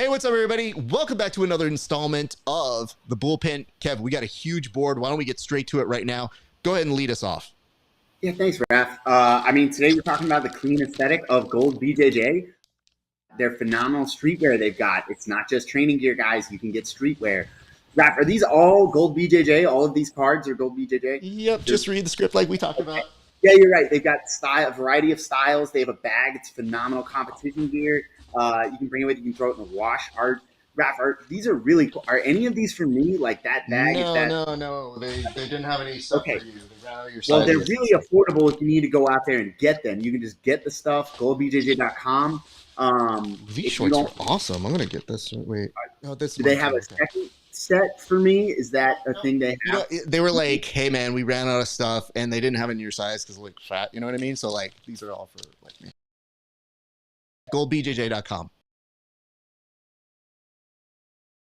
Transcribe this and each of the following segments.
Hey, what's up, everybody? Welcome back to another installment of the Bullpen. Kev, we got a huge board. Why don't we get straight to it right now? Go ahead and lead us off. Yeah, thanks, Raf. Today we're talking about the clean aesthetic of gold BJJ. They're phenomenal streetwear they've got. It's not just training gear, guys. You can get streetwear. Raf, are these all gold BJJ? All of these cards are gold BJJ? Yep, just read the script like we talked about. Yeah, you're right. They've got a variety of styles. They have a bag. It's phenomenal competition gear. You can bring it with. You can throw it in the wash. Raf, these are really cool. Are any of these for me? Like that bag? No. They didn't have any stuff for you. Well, they're really affordable if you need to go out there and get them. You can just get the stuff, goldbjj.com. These shorts are awesome. I'm going to get this. Wait. Oh, do they have a second set for me? Is that a thing they have? They were like, hey, man, we ran out of stuff, and they didn't have it in your size because like fat. You know what I mean? So, like, these are all for like me. goldbjj.com.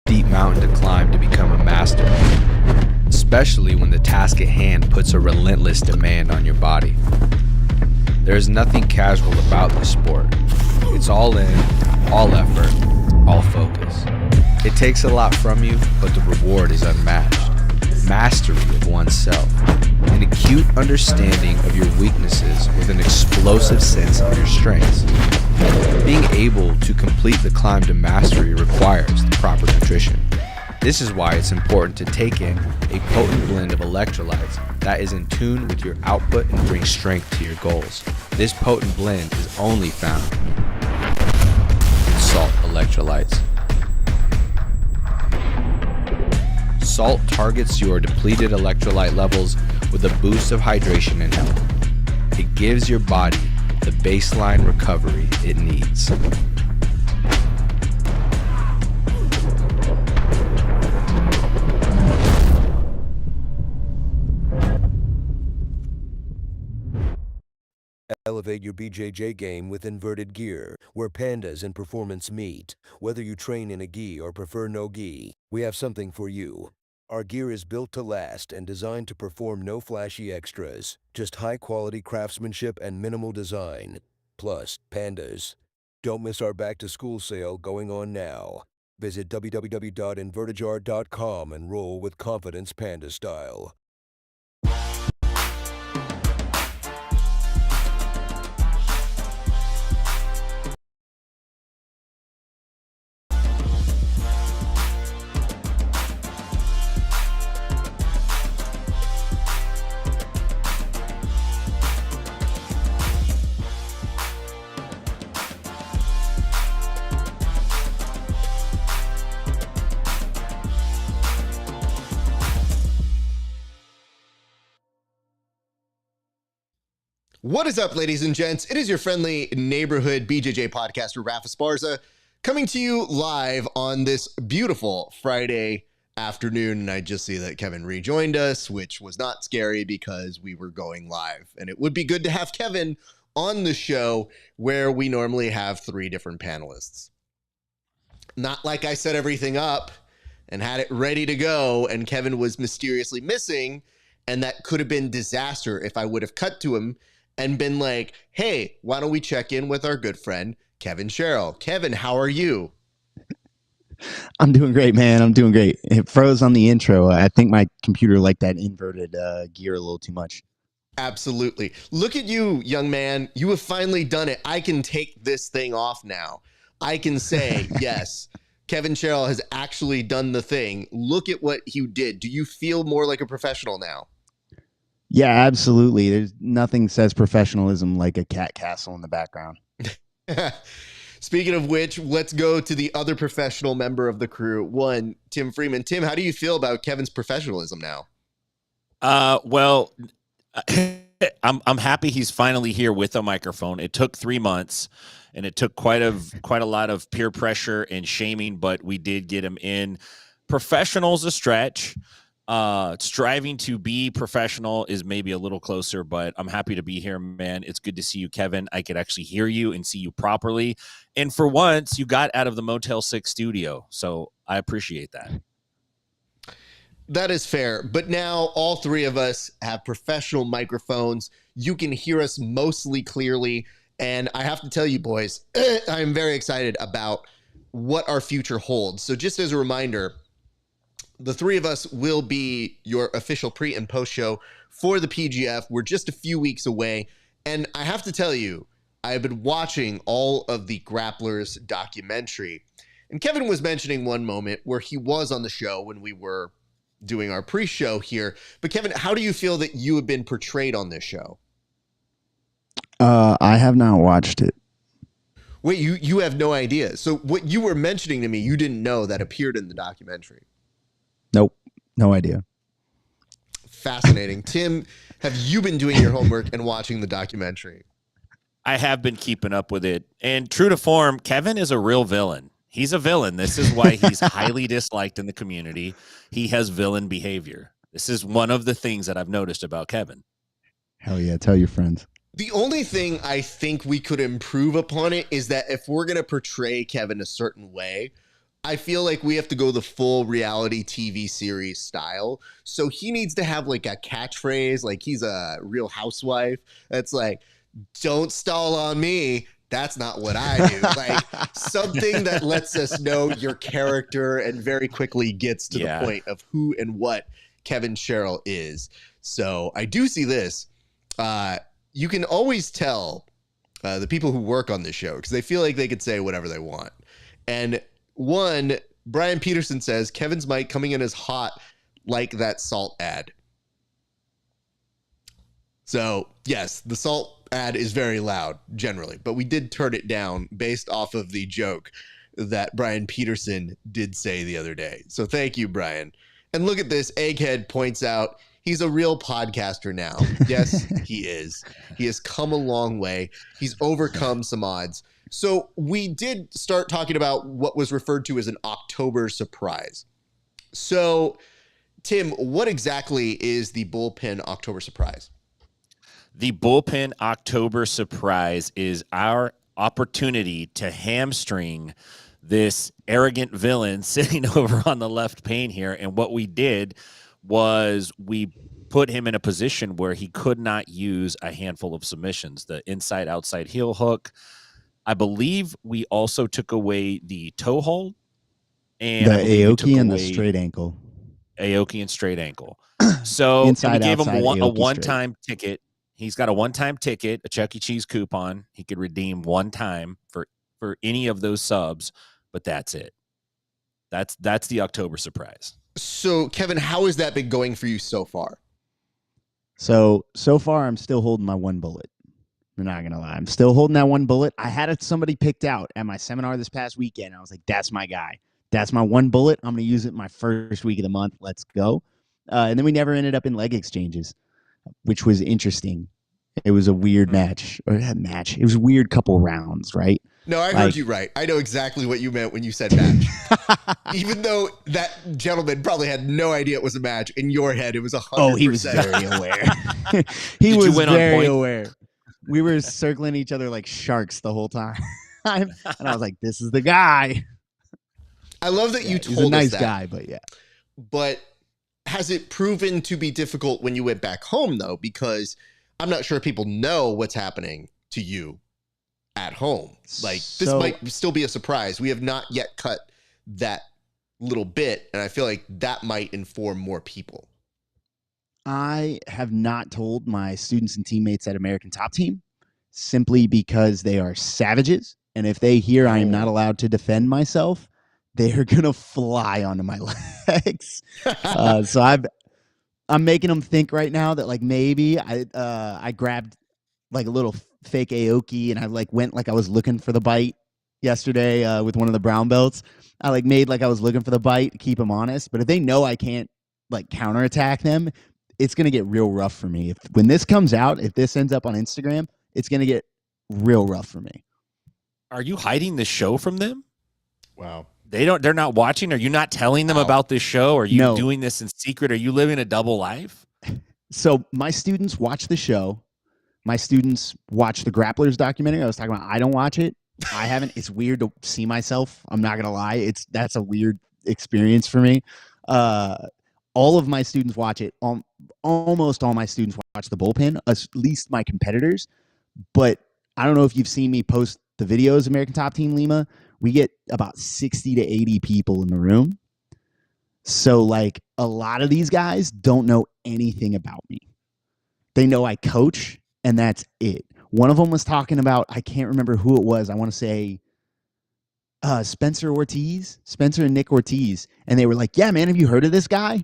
Deep mountain to climb to become a master, especially when the task at hand puts a relentless demand on your body. There is nothing casual about this sport. It's all in, all effort, all focus. It takes a lot from you, but the reward is unmatched. Mastery of oneself, an acute understanding of your weaknesses with an explosive sense of your strengths. Being able to complete the climb to mastery requires the proper nutrition. This is why it's important to take in a potent blend of electrolytes that is in tune with your output and brings strength to your goals. This potent blend is only found in salt electrolytes. Salt targets your depleted electrolyte levels with a boost of hydration and health. It gives your body the baseline recovery it needs. Elevate your BJJ game with inverted gear, where pandas and performance meet. Whether you train in a gi or prefer no gi, we have something for you. Our gear is built to last and designed to perform no flashy extras, just high-quality craftsmanship and minimal design. Plus, pandas. Don't miss our back-to-school sale going on now. Visit www.invertijar.com and roll with confidence panda style. What is up, ladies and gents? It is your friendly neighborhood BJJ podcaster, RAF ESPARZA, coming to you live on this beautiful Friday afternoon. And I just see that Kevin rejoined us, which was not scary because we were going live. And it would be good to have Kevin on the show where we normally have 3 different panelists. Not like I set everything up and had it ready to go and Kevin was mysteriously missing, and that could have been disaster if I would have cut to him and been like, hey, why don't we check in with our good friend, KEVIN SHERRILL. Kevin, how are you? I'm doing great, man. I'm doing great. It froze on the intro. I think my computer liked that inverted gear a little too much. Absolutely. Look at you, young man. You have finally done it. I can take this thing off now. I can say, yes, KEVIN SHERRILL has actually done the thing. Look at what you did. Do you feel more like a professional now? Yeah, absolutely. There's nothing says professionalism like a cat castle in the background. Speaking of which, let's go to the other professional member of the crew, one, Tim Freeman. Tim, how do you feel about Kevin's professionalism now? Well, I'm happy he's finally here with a microphone. It took 3 months, and it took quite a lot of peer pressure and shaming, but we did get him in. Professional's a stretch. Striving to be professional is maybe a little closer, but I'm happy to be here, man. It's good to see you, Kevin. I could actually hear you and see you properly. And for once, you got out of the Motel 6 studio, so I appreciate that. That is fair. But now all 3 of us have professional microphones. You can hear us mostly clearly. And I have to tell you, boys, I'm very excited about what our future holds. So just as a reminder, the three of us will be your official pre and post show for the PGF. We're just a few weeks away. And I have to tell you, I've been watching all of the Grapplers documentary. And Kevin was mentioning one moment where he was on the show when we were doing our pre-show here. But Kevin, how do you feel that you have been portrayed on this show? I have not watched it. Wait, you have no idea. So what you were mentioning to me, you didn't know that appeared in the documentary. Nope. No idea. Fascinating. Tim, have you been doing your homework and watching the documentary? I have been keeping up with it. And true to form, Kevin is a real villain. He's a villain. This is why he's highly disliked in the community. He has villain behavior. This is one of the things that I've noticed about Kevin. Hell yeah. Tell your friends. The only thing I think we could improve upon it is that if we're going to portray Kevin a certain way, I feel like we have to go the full reality TV series style. So he needs to have like a catchphrase, like he's a Real Housewife. That's like, don't stall on me. That's not what I do. Like something that lets us know your character and very quickly gets to the point of who and what Kevin Sherrill is. So I do see this. You can always tell the people who work on this show because they feel like they could say whatever they want. And one, Brian Peterson says, Kevin's mic coming in as hot like that salt ad. So, yes, the salt ad is very loud generally, but we did turn it down based off of the joke that Brian Peterson did say the other day. So thank you, Brian. And look at this. Egghead points out he's a real podcaster now. Yes, he is. He has come a long way. He's overcome some odds. So we did start talking about what was referred to as an October surprise. So, Tim, what exactly is the Bullpen October surprise? The Bullpen October surprise is our opportunity to hamstring this arrogant villain sitting over on the left pane here. And what we did was we put him in a position where he could not use a handful of submissions, the inside-outside heel hook. I believe we also took away the toe hold. And the Aoki and the straight ankle. Aoki and straight ankle. So we gave him a one-time ticket. He's got a one-time ticket, a Chuck E. Cheese coupon. He could redeem one time for any of those subs, but that's it. That's the October surprise. So, Kevin, how has that been going for you so far? So far, I'm still holding my one bullet. I'm not going to lie. I'm still holding that one bullet. I had somebody picked out at my seminar this past weekend. I was like, that's my guy. That's my one bullet. I'm going to use it my first week of the month. Let's go. And then we never ended up in leg exchanges, which was interesting. It was a weird match. It was a weird couple rounds, right? No, I heard you right. I know exactly what you meant when you said match. Even though that gentleman probably had no idea it was a match, in your head it was 100%. Oh, he was very aware. He was very aware. We were circling each other like sharks the whole time. And I was like, this is the guy. I love that you told us that. He's a nice guy, but yeah. But has it proven to be difficult when you went back home, though? Because I'm not sure people know what's happening to you at home. Like, this might still be a surprise. We have not yet cut that little bit, and I feel like that might inform more people. I have not told my students and teammates at American Top Team simply because they are savages. And if they hear I am not allowed to defend myself, they are going to fly onto my legs. So I'm making them think right now that like maybe I grabbed like a little fake Aoki and I like went like I was looking for the bite yesterday with one of the brown belts. I like made like I was looking for the bite to keep them honest. But if they know I can't like counterattack them, it's going to get real rough for me. When this comes out, if this ends up on Instagram, it's going to get real rough for me. Are you hiding the show from them? Wow. They're not watching. Are you not telling them about this show? Are you doing this in secret? Are you living a double life? So my students watch the show. My students watch the Grapplers documentary I was talking about. I don't watch it. I haven't. It's weird to see myself. I'm not going to lie. That's a weird experience for me. All of my students watch it. Almost all my students watch the Bullpen, at least my competitors. But I don't know if you've seen me post the videos, American Top Team Lima, we get about 60 to 80 people in the room. So like a lot of these guys don't know anything about me. They know I coach and that's it. One of them was talking about, I can't remember who it was. I want to say Spencer and Nick Ortiz. And they were like, yeah, man, have you heard of this guy?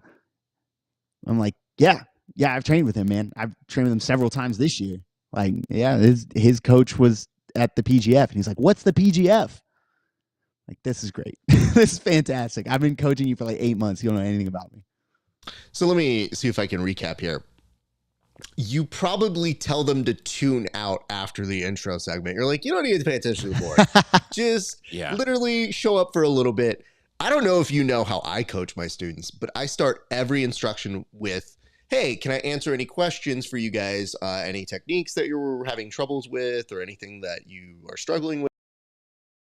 I'm like, yeah, I've trained with him, man. I've trained with him several times this year. Like, yeah, his coach was at the PGF. And he's like, what's the PGF? Like, this is great. This is fantastic. I've been coaching you for like 8 months. You don't know anything about me. So let me see if I can recap here. You probably tell them to tune out after the intro segment. You're like, you don't need to pay attention to the board. Just literally show up for a little bit. I don't know if you know how I coach my students, but I start every instruction with, hey, can I answer any questions for you guys? Any techniques that you're having troubles with or anything that you are struggling with?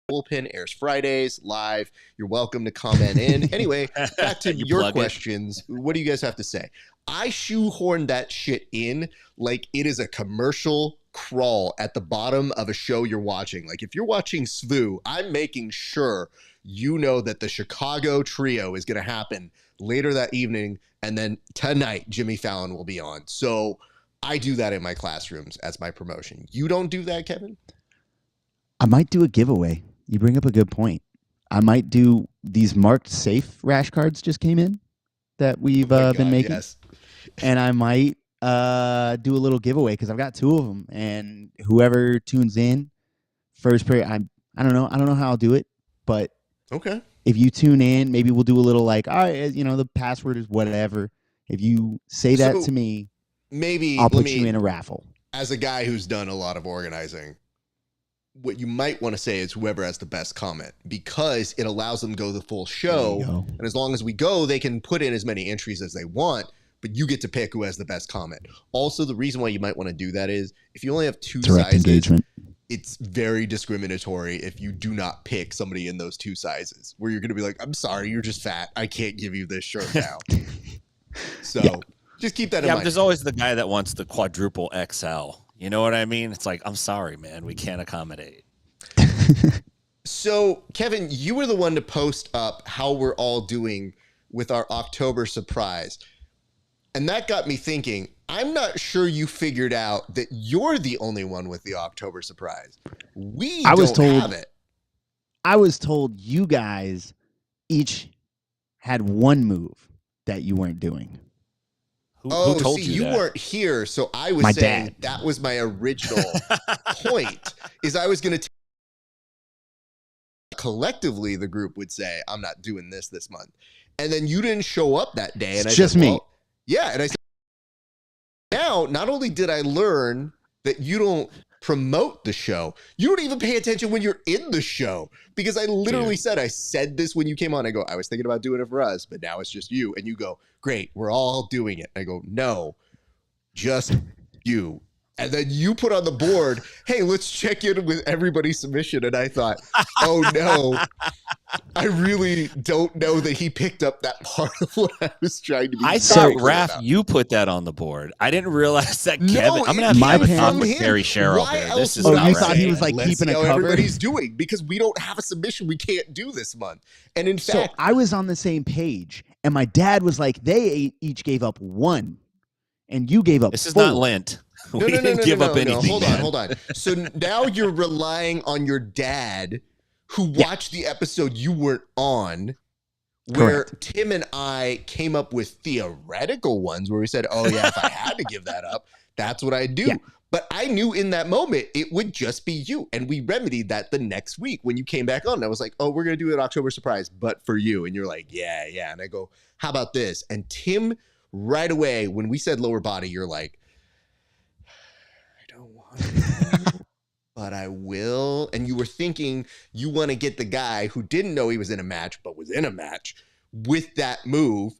Bullpen airs Fridays live. You're welcome to comment in. Anyway, back to your questions. What do you guys have to say? I shoehorn that shit in like it is a commercial crawl at the bottom of a show you're watching. Like if you're watching SVU, I'm making sure you know that the Chicago trio is going to happen later that evening. And then tonight, Jimmy Fallon will be on. So I do that in my classrooms as my promotion. You don't do that, Kevin? I might do a giveaway. You bring up a good point. I might do these marked safe rash cards just came in that we've been making. Yes. And I might do a little giveaway because I've got 2 of them. And whoever tunes in first period, I don't know how I'll do it, but okay. If you tune in, maybe we'll do a little like, all right, the password is whatever. If you say that to me, maybe I'll put you in a raffle. As a guy who's done a lot of organizing, what you might want to say is whoever has the best comment, because it allows them to go the full show. And as long as we go, they can put in as many entries as they want, but you get to pick who has the best comment. Also, the reason why you might want to do that is if you only have 2 direct sizes, engagement. It's very discriminatory if you do not pick somebody in those 2 sizes where you're going to be like, I'm sorry, you're just fat. I can't give you this shirt now. So just keep that in mind. But there's always the guy that wants the quadruple XL. You know what I mean? It's like, I'm sorry, man. We can't accommodate. So, Kevin, you were the one to post up how we're all doing with our October surprise. And that got me thinking, I'm not sure you figured out that you're the only one with the October surprise. I was told you guys each had one move that you weren't doing. Who told you that? You weren't here, so I was saying dad. That was my original point, is I was going to collectively the group would say, I'm not doing this month. And then you didn't show up that day. And it's just me. Well, yeah. And I said, now, not only did I learn that you don't promote the show, you don't even pay attention when you're in the show, because I literally said this when you came on. I go, I was thinking about doing it for us, but now it's just you. And you go, great, we're all doing it. I go, no, just you. And then you put on the board, hey, let's check in with everybody's submission. And I thought, oh no, I really don't know that he picked up that part of what I was trying to be. I thought, Raph, you put that on the board. I didn't realize that Kevin. I'm going to have to talk with Gary Sherrill here. This is you thought he was like keeping a cover? Everybody's doing, because we don't have a submission we can't do this month. And in fact, I was on the same page, and my dad was like, they each gave up 1, and you gave up 4. This is not Lent. We didn't give up anything. Hold on. So now you're relying on your dad, who watched the episode you weren't on, where Tim and I came up with theoretical ones where we said, oh yeah, if I had to give that up, that's what I'd do. Yeah. But I knew in that moment it would just be you. And we remedied that the next week when you came back on. I was like, oh, we're going to do an October surprise, but for you. And you're like, yeah. And I go, how about this? And Tim, right away, when we said lower body, you're like, but I will. And you were thinking you want to get the guy who didn't know he was in a match, but was in a match with that move.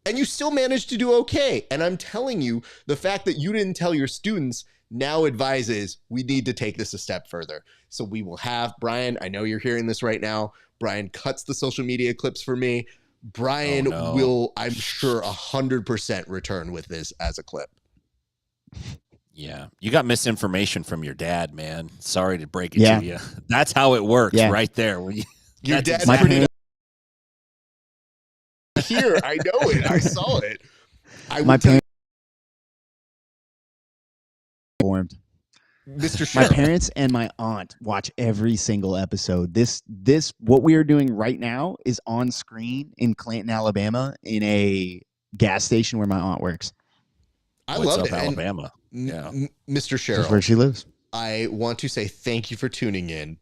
And you still managed to do okay. And I'm telling you, the fact that you didn't tell your students now advises we need to take this a step further. So we will have Brian. I know you're hearing this right now. Brian cuts the social media clips for me. Brian will, I'm sure, 100% return with this as a clip. Yeah, you got misinformation from your dad, man. Sorry to break it to you. That's how it works right there. Your That's dad exactly here. I know it. I saw it. My parents formed. Mr. My Sherrill. parents and my aunt watch every single episode. This what we are doing right now is on screen in Clanton, Alabama, in a gas station where my aunt works. I What's love up, it. Alabama. And Yeah. Mr. That's Sherrill, where she lives. I want to say thank you for tuning in.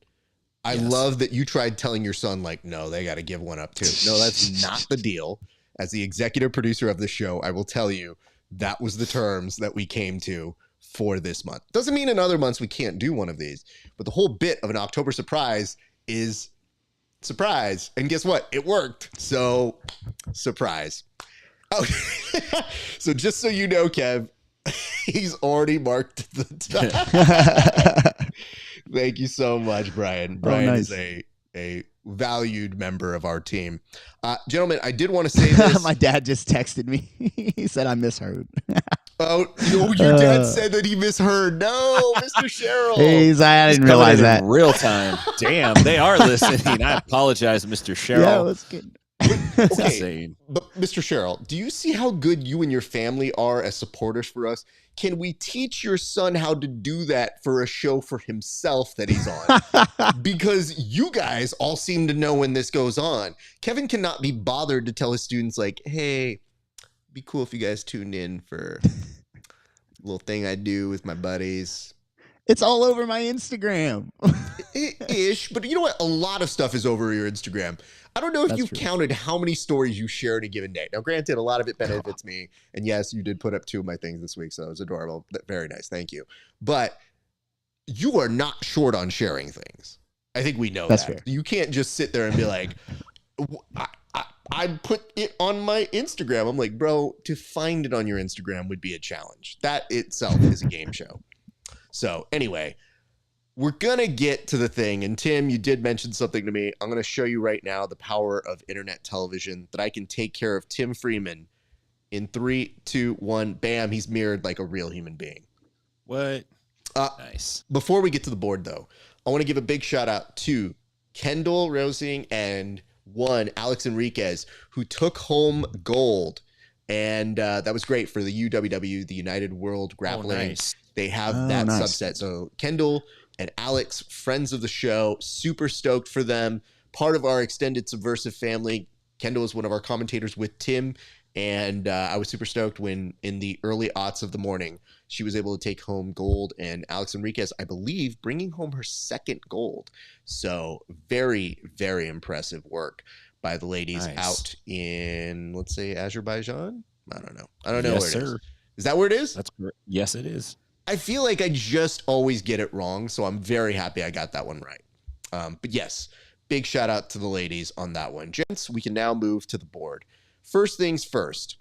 I Yes. love that you tried telling your son, like, no, they got to give one up too. No, that's not the deal. As the executive producer of the show, I will tell you that was the terms that we came to for this month. Doesn't mean in other months we can't do one of these, but the whole bit of an October surprise is surprise. And guess what? It worked. So surprise. Oh, so just so you know, Kev, he's already marked the time. Thank you so much, Brian. Brian nice. is a valued member of our team. Gentlemen, I did want to say this. My dad just texted me. He said I misheard. Oh, your dad said that he misheard. No, Mr. Sherrill. I didn't realize that. In real time. Damn, they are listening. I apologize, Mr. Sherrill. Yeah, it was good. It's Okay, insane. but Mr. Sherrill, do you see how good you and your family are as supporters for us? Can we teach your son how to do that for a show for himself that he's on? Because you guys all seem to know when this goes on. Kevin cannot be bothered to tell his students, like, hey, be cool if you guys tuned in for a little thing I do with my buddies. It's all over my Instagram. Ish, but you know what? A lot of stuff is over your Instagram. I don't know if That's you've true. counted how many stories you share in a given day. Now, granted, a lot of it benefits me. And yes, you did put up 2 of my things this week, so it was adorable. Very nice. Thank you. But you are not short on sharing things. I think we know That's that. fair. You can't just sit there and be like, I put it on my Instagram. I'm like, bro, to find it on your Instagram would be a challenge. That itself is a game show. So anyway, we're going to get to the thing. And Tim, you did mention something to me. I'm going to show you right now the power of internet television, that I can take care of Tim Freeman in 3, 2, 1. Bam. He's mirrored like a real human being. What? Nice. Before we get to the board, though, I want to give a big shout out to Kendall Rosing and Alex Enriquez, who took home gold. And that was great for the UWW, the United World Grappling. Oh, nice. They have Oh, that nice. subset. So Kendall and Alex, friends of the show, super stoked for them. Part of our extended Subversive family. Kendall is one of our commentators with Tim. And I was super stoked when in the early aughts of the morning, she was able to take home gold. And Alex Enriquez, I believe, bringing home her 2nd gold. So very, very impressive work by the ladies Nice. out in, let's say, Azerbaijan. I don't know. I don't know Yes, where it is. sir. Is that where it is? That's correct. Yes, it is. I feel like I just always get it wrong, so I'm very happy I got that one right. But yes, big shout out to the ladies on that one. Gents, we can now move to the board. First things first.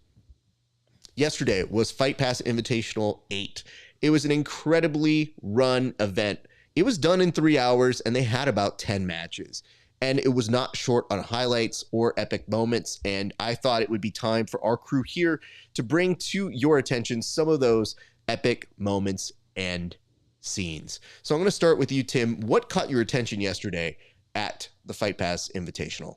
Yesterday was Fight Pass Invitational 8. It was an incredibly run event. It was done in 3 hours, and they had about 10 matches. And it was not short on highlights or epic moments. And I thought it would be time for our crew here to bring to your attention some of those epic moments and scenes. So I'm going to start with you, Tim. What caught your attention yesterday at the Fight Pass Invitational?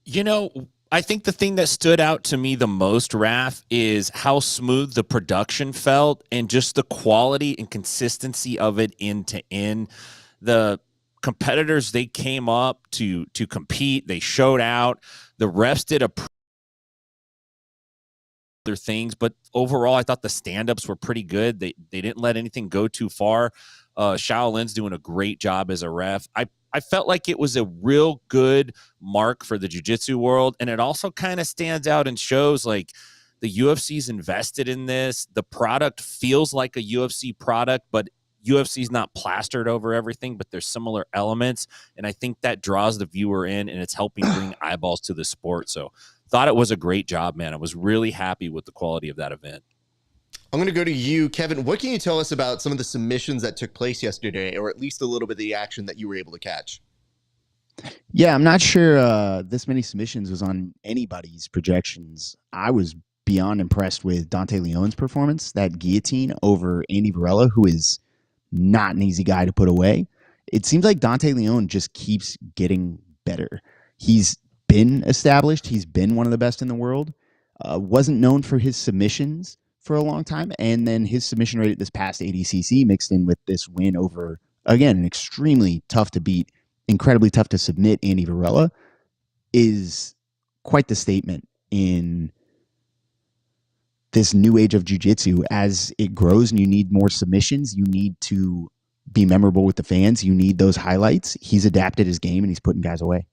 You know, I think the thing that stood out to me the most, Raf, is how smooth the production felt and just the quality and consistency of it end to end. The competitors, they came up to compete. They showed out. The refs did other things, but overall, I thought the stand-ups were pretty good. They didn't let anything go too far. Shaolin's doing a great job as a ref. I felt like it was a real good mark for the jiu-jitsu world, and it also kind of stands out and shows like the UFC's invested in this. The product feels like a UFC product, but UFC's not plastered over everything, but there's similar elements, and I think that draws the viewer in, and it's helping bring eyeballs to the sport. So thought it was a great job, man. I was really happy with the quality of that event. I'm going to go to you, Kevin. What can you tell us about some of the submissions that took place yesterday, or at least a little bit of the action that you were able to catch? Yeah, I'm not sure this many submissions was on anybody's projections. I was beyond impressed with Dante Leon's performance. That guillotine over Andy Varela, who is not an easy guy to put away. It seems like Dante Leon just keeps getting better. He's been established. He's been one of the best in the world. Wasn't known for his submissions for a long time. And then his submission rate at this past ADCC mixed in with this win over, again, an extremely tough to beat, incredibly tough to submit Andy Varela is quite the statement in this new age of jiu-jitsu. As it grows and you need more submissions, you need to be memorable with the fans. You need those highlights. He's adapted his game and he's putting guys away.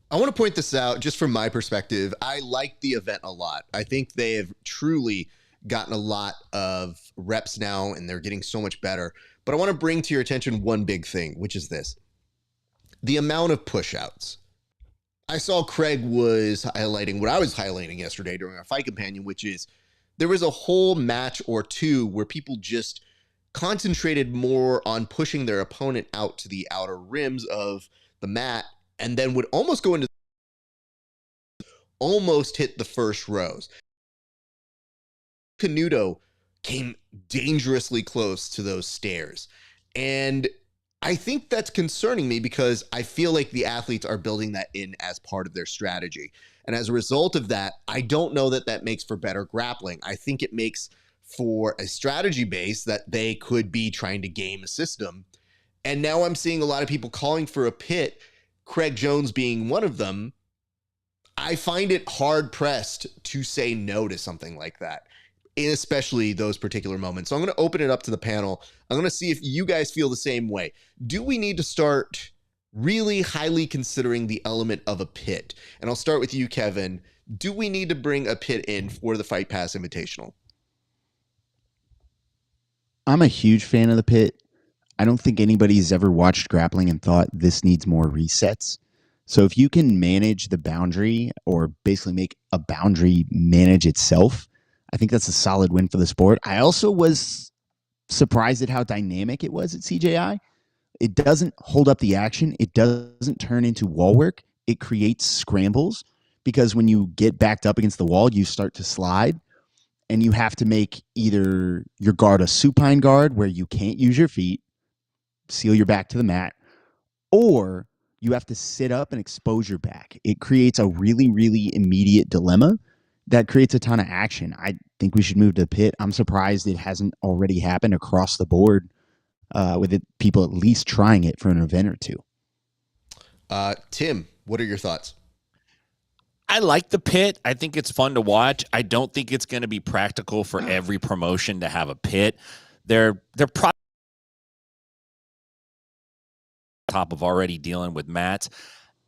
I want to point this out just from my perspective. I like the event a lot. I think they have truly gotten a lot of reps now and they're getting so much better. But I want to bring to your attention one big thing, which is this. The amount of push-outs. I saw Craig was highlighting what I was highlighting yesterday during our Fight Companion, which is there was a whole match or two where people just concentrated more on pushing their opponent out to the outer rims of the mat and then would almost go into almost hit the first rows. Canuto came dangerously close to those stairs. And I think that's concerning me because I feel like the athletes are building that in as part of their strategy. And as a result of that, I don't know that that makes for better grappling. I think it makes for a strategy base that they could be trying to game a system. And now I'm seeing a lot of people calling for a pit, Craig Jones being one of them. I find it hard pressed to say no to something like that, especially those particular moments. So I'm going to open it up to the panel. I'm going to see if you guys feel the same way. Do we need to start really highly considering the element of a pit? And I'll start with you, Kevin. Do we need to bring a pit in for the Fight Pass Invitational? I'm a huge fan of the pit. I don't think anybody's ever watched grappling and thought this needs more resets. So if you can manage the boundary or basically make a boundary manage itself, I think that's a solid win for the sport. I also was surprised at how dynamic it was at CJI. It doesn't hold up the action. It doesn't turn into wall work. It creates scrambles because when you get backed up against the wall, you start to slide and you have to make either your guard a supine guard where you can't use your feet, seal your back to the mat, or you have to sit up and expose your back. It creates a really, really immediate dilemma that creates a ton of action. I think we should move to the pit. I'm surprised it hasn't already happened across the board with people at least trying it for an event or two. Tim, what are your thoughts? I like the pit. I think it's fun to watch. I don't think it's going to be practical for every promotion to have a pit. They're probably top of already dealing with mats.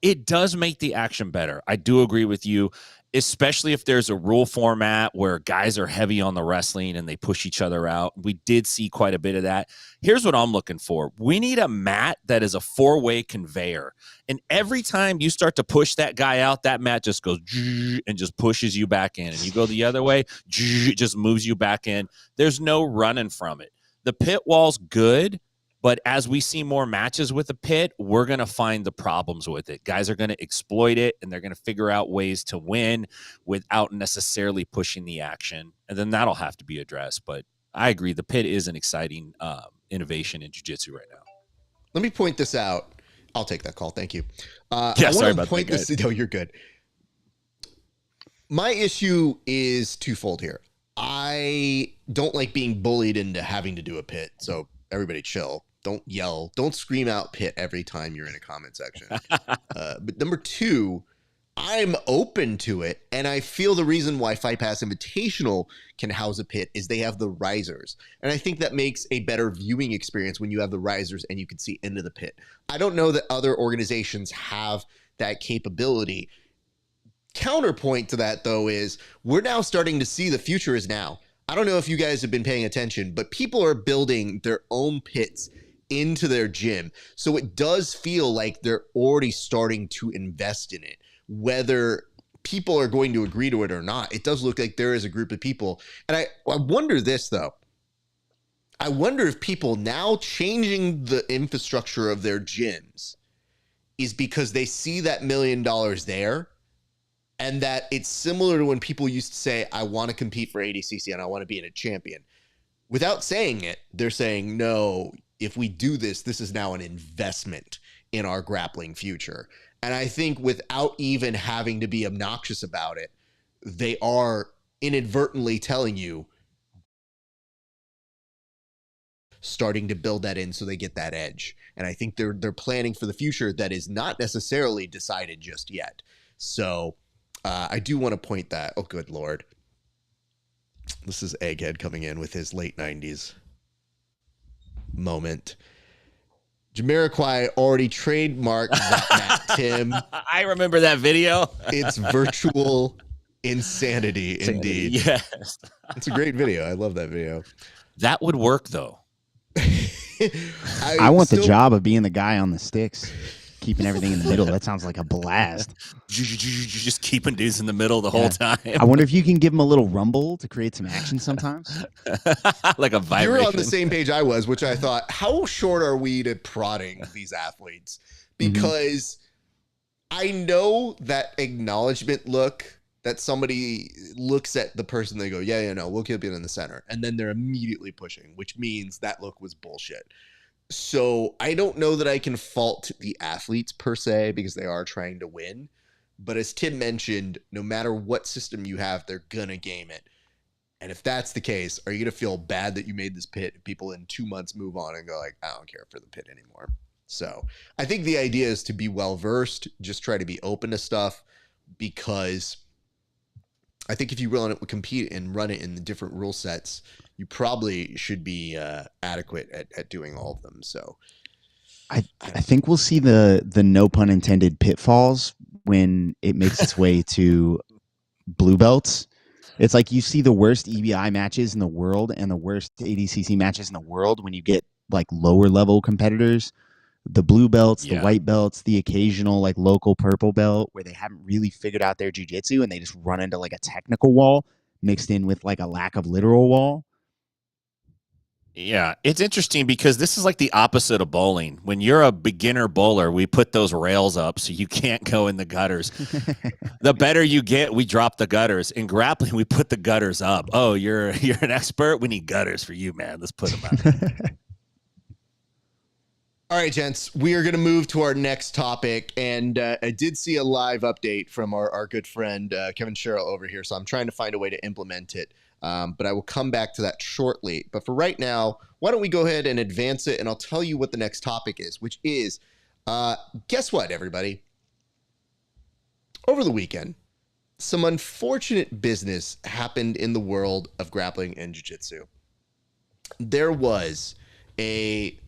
It does make the action better. I do agree with you, especially if there's a rule format where guys are heavy on the wrestling and they push each other out. We did see quite a bit of that. Here's what I'm looking for. We need a mat that is a four-way conveyor. And every time you start to push that guy out, that mat just goes and just pushes you back in. And you go the other way, it just moves you back in. There's no running from it. The pit wall's good. But as we see more matches with the pit, we're going to find the problems with it. Guys are going to exploit it, and they're going to figure out ways to win without necessarily pushing the action. And then that'll have to be addressed. But I agree. The pit is an exciting innovation in jiu-jitsu right now. Let me point this out. I'll take that call. Thank you. Sorry about that. No, you're good. My issue is twofold here. I don't like being bullied into having to do a pit. So everybody chill. Don't yell. Don't scream out pit every time you're in a comment section. But number two, I'm open to it. And I feel the reason why Fight Pass Invitational can house a pit is they have the risers. And I think that makes a better viewing experience when you have the risers and you can see into the pit. I don't know that other organizations have that capability. Counterpoint to that, though, is we're now starting to see the future is now. I don't know if you guys have been paying attention, but people are building their own pits into their gym. So it does feel like they're already starting to invest in it. Whether people are going to agree to it or not, it does look like there is a group of people. And I wonder this, though. I wonder if people now changing the infrastructure of their gyms is because they see that $1 million there. And that it's similar to when people used to say, I want to compete for ADCC and I want to be in a champion. Without saying it, they're saying, no, if we do this, this is now an investment in our grappling future. And I think without even having to be obnoxious about it, they are inadvertently telling you, starting to build that in so they get that edge. And I think they're planning for the future that is not necessarily decided just yet. So I do want to point that. Oh, good Lord. This is Egghead coming in with his late 90s moment. Jamiroquai already trademarked that, Tim. I remember that video. It's virtual insanity, indeed. Yes. It's a great video. I love that video. That would work, though. I want the job of being the guy on the sticks, keeping everything in the middle. That sounds like a blast. Just keeping dudes in the middle the whole time. I wonder if you can give them a little rumble to create some action sometimes. Like a vibration. You were on the same page I was, which I thought, how short are we to prodding these athletes? Because I know that acknowledgement look that somebody looks at the person, they go, yeah, no, we'll keep it in the center. And then they're immediately pushing, which means that look was bullshit. So I don't know that I can fault the athletes per se, because they are trying to win. But as Tim mentioned, no matter what system you have, they're going to game it. And if that's the case, are you going to feel bad that you made this pit and people in 2 months move on and go like, I don't care for the pit anymore? So I think the idea is to be well-versed, just try to be open to stuff, because I think if you want to compete and run it in the different rule sets, you probably should be adequate at doing all of them. So I think we'll see the no pun intended pitfalls when it makes its way to blue belts. It's like you see the worst EBI matches in the world and the worst ADCC matches in the world when you get like lower level competitors, the blue belts, the white belts, the occasional like local purple belt where they haven't really figured out their jiu-jitsu and they just run into like a technical wall mixed in with like a lack of literal wall. Yeah, it's interesting because this is like the opposite of bowling. When you're a beginner bowler, we put those rails up so you can't go in the gutters. The better you get, we drop the gutters. In grappling, we put the gutters up. Oh, you're an expert? We need gutters for you, man. Let's put them up. All right, gents, we are going to move to our next topic. And I did see a live update from our good friend, KEVIN SHERRILL over here. So I'm trying to find a way to implement it. But I will come back to that shortly. But for right now, why don't we go ahead and advance it, and I'll tell you what the next topic is, which is, guess what, everybody? Over the weekend, some unfortunate business happened in the world of grappling and jiu-jitsu. There was a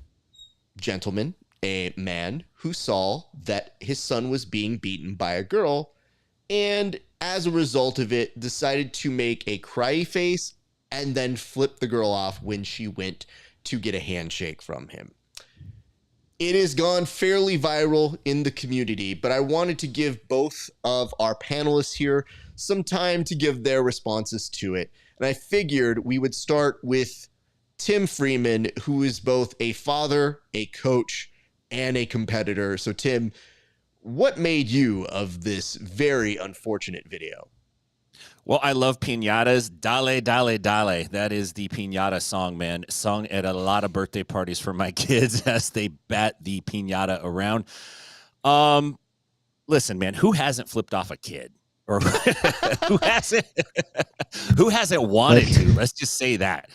gentleman, a man, who saw that his son was being beaten by a girl, and as a result of it, decided to make a cry face and then flip the girl off when she went to get a handshake from him. It has gone fairly viral in the community, but I wanted to give both of our panelists here some time to give their responses to it. And I figured we would start with Tim Freeman, who is both a father, a coach, and a competitor. So Tim, what made you of this very unfortunate video? Well, I love piñatas. Dale, dale, dale. That is the piñata song, man. Sung at a lot of birthday parties for my kids as they bat the piñata around. Listen, man, who hasn't flipped off a kid? Or who hasn't wanted to? Let's just say that.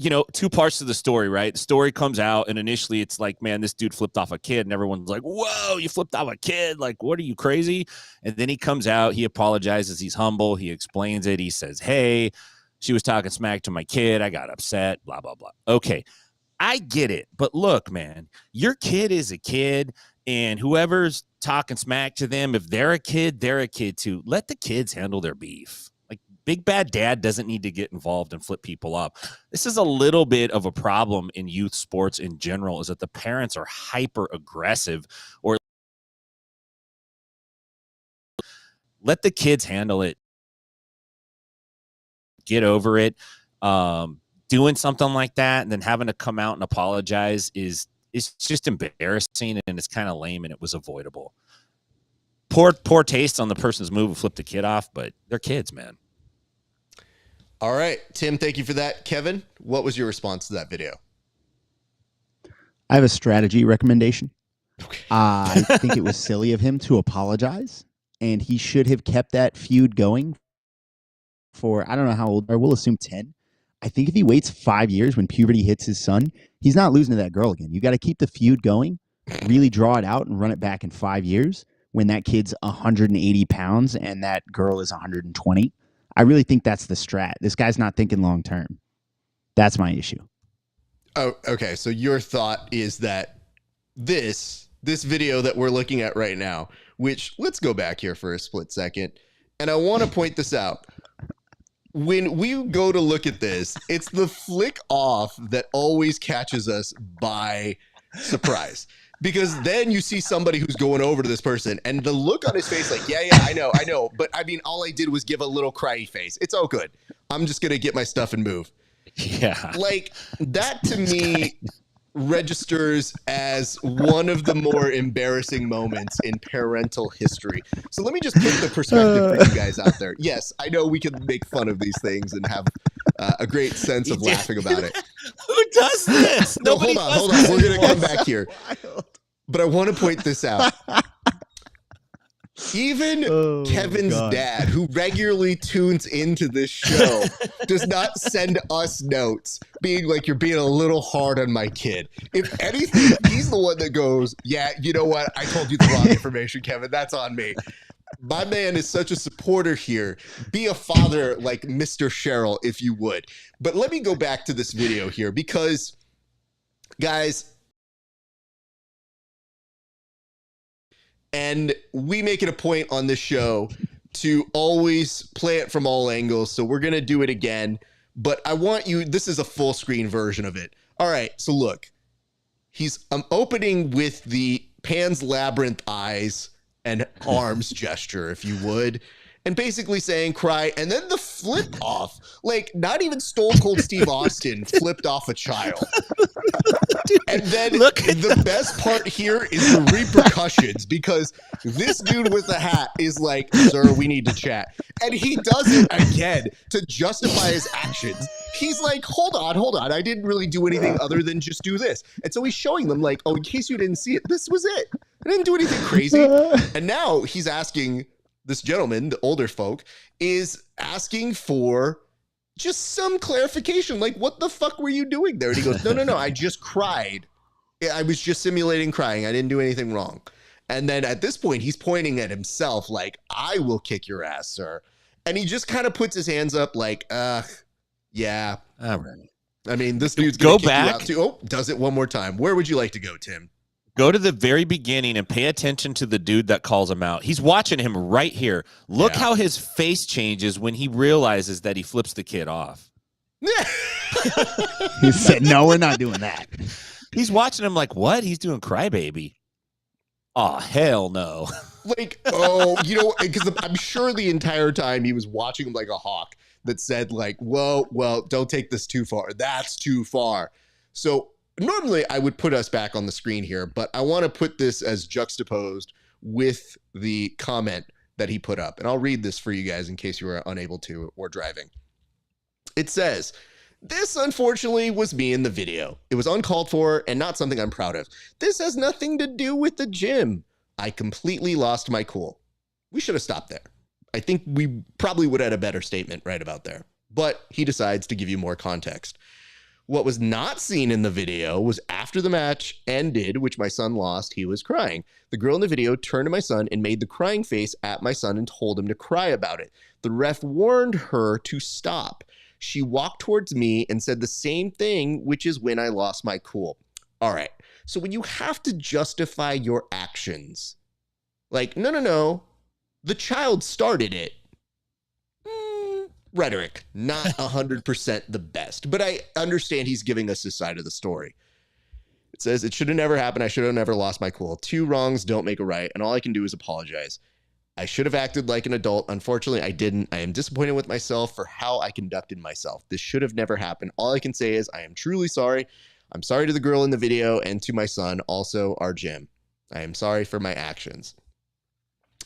You know, two parts to the story, right? The story comes out, and initially it's like, man, this dude flipped off a kid, and everyone's like, whoa, you flipped off a kid? Like, what, are you crazy? And then he comes out, he apologizes, he's humble, he explains it, he says, hey, she was talking smack to my kid, I got upset, blah, blah, blah. Okay, I get it, but look, man, your kid is a kid, and whoever's talking smack to them, if they're a kid too. Let the kids handle their beef. Big bad dad doesn't need to get involved and flip people up. This is a little bit of a problem in youth sports in general, is that the parents are hyper aggressive, or let the kids handle it. Get over it. Doing something like that and then having to come out and apologize is just embarrassing, and it's kind of lame, and it was avoidable. Poor taste on the person's move who flipped the kid off, but they're kids, man. All right, Tim, thank you for that. Kevin, what was your response to that video? I have a strategy recommendation. I think it was silly of him to apologize, and he should have kept that feud going for, I don't know how old, or we'll assume 10. I think if he waits 5 years when puberty hits his son, he's not losing to that girl again. You got to keep the feud going, really draw it out, and run it back in 5 years when that kid's 180 pounds and that girl is 120. I really think that's the strat. This guy's not thinking long term. That's my issue. Oh, okay. So your thought is that this video that we're looking at right now, which let's go back here for a split second. And I want to point this out. When we go to look at this, it's the flick off that always catches us by surprise. Because then you see somebody who's going over to this person and the look on his face like, yeah, I know. But I mean, all I did was give a little cryy face. It's all good. I'm just going to get my stuff and move. Yeah. Like that to me registers as one of the more embarrassing moments in parental history. So let me just put the perspective for you guys out there. Yes, I know we can make fun of these things and have a great sense of laughing about it. Who does this? No, hold on. We're going to come back here. But I want to point this out. Even Kevin's dad, who regularly tunes into this show, does not send us notes being like, you're being a little hard on my kid. If anything, he's the one that goes, yeah, you know what? I told you the wrong information, Kevin. That's on me. My man is such a supporter here. Be a father like Mr. Sherrill, if you would. But let me go back to this video here because, guys, and we make it a point on this show to always play it from all angles. So we're going to do it again. But I want you, this is a full screen version of it. All right. So look, I'm opening with the Pan's Labyrinth eyes and arms gesture, if you would. And basically saying cry, and then the flip off, like not even Stone Cold Steve Austin flipped off a child. Dude, and then the best part here is the repercussions because this dude with the hat is like, sir, we need to chat. And he does it again to justify his actions. He's like, hold on. I didn't really do anything other than just do this. And so he's showing them like, oh, in case you didn't see it, this was it. I didn't do anything crazy. And now he's asking this gentleman, the older folk, is asking for just some clarification. Like, what the fuck were you doing there? And he goes, no, I just cried. I was just simulating crying. I didn't do anything wrong. And then at this point, he's pointing at himself like, I will kick your ass, sir. And he just kind of puts his hands up like, yeah. All right. I mean, this dude's going to kick you out too. Oh, does it one more time. Where would you like to go, Tim? Go to the very beginning and pay attention to the dude that calls him out. He's watching him right here. Look how his face changes when he realizes that he flips the kid off. He said, no, we're not doing that. He's watching him like, what? He's doing crybaby. Oh, hell no. Like, oh, you know, because I'm sure the entire time he was watching him like a hawk that said like, well, don't take this too far. That's too far. So normally I would put us back on the screen here, but I want to put this as juxtaposed with the comment that he put up. And I'll read this for you guys in case you were unable to or driving. It says, this unfortunately was me in the video. It was uncalled for and not something I'm proud of. This has nothing to do with the gym. I completely lost my cool. We should have stopped there. I think we probably would have had a better statement right about there, but he decides to give you more context. What was not seen in the video was after the match ended, which my son lost, he was crying. The girl in the video turned to my son and made the crying face at my son and told him to cry about it. The ref warned her to stop. She walked towards me and said the same thing, which is when I lost my cool. All right. So when you have to justify your actions, like, no, the child started it. Rhetoric, not 100% the best, but I understand he's giving us his side of the story. It says, it should have never happened. I should have never lost my cool. 2 wrongs don't make a right, and all I can do is apologize. I should have acted like an adult. Unfortunately, I didn't. I am disappointed with myself for how I conducted myself. This should have never happened. All I can say is I am truly sorry. I'm sorry to the girl in the video and to my son, also our gym. I am sorry for my actions.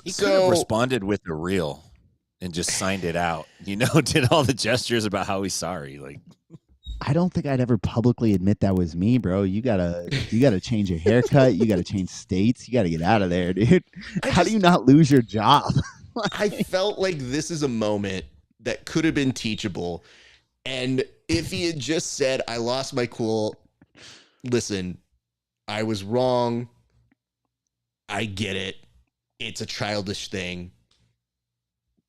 He could have responded with a reel and just signed it out, you know, did all the gestures about how he's sorry. Like, I don't think I'd ever publicly admit that was me, bro. You gotta change your haircut. You gotta change states. You gotta get out of there, dude. How do you not lose your job? I felt like this is a moment that could have been teachable. And if he had just said, I lost my cool, listen, I was wrong. I get it. It's a childish thing.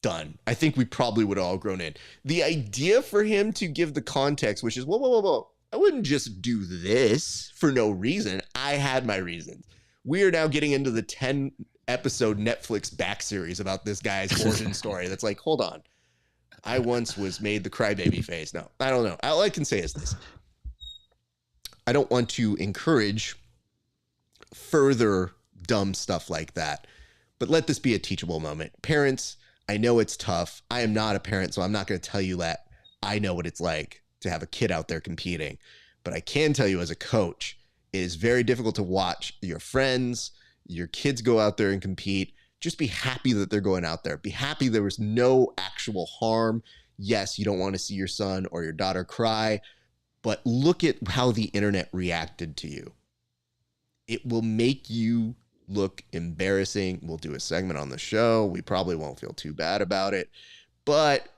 Done. I think we probably would have all grown in. The idea for him to give the context, which is, whoa. I wouldn't just do this for no reason. I had my reasons. We are now getting into the 10-episode Netflix back series about this guy's origin story. That's like, hold on. I once was made the crybaby face. No, I don't know. All I can say is this. I don't want to encourage further dumb stuff like that, but let this be a teachable moment. Parents, I know it's tough. I am not a parent, so I'm not going to tell you that I know what it's like to have a kid out there competing. But I can tell you as a coach, it is very difficult to watch your friends, your kids go out there and compete. Just be happy that they're going out there. Be happy there was no actual harm. Yes, you don't want to see your son or your daughter cry, but look at how the internet reacted to you. It will make you look embarrassing. We'll do a segment on the show. We probably won't feel too bad about it. But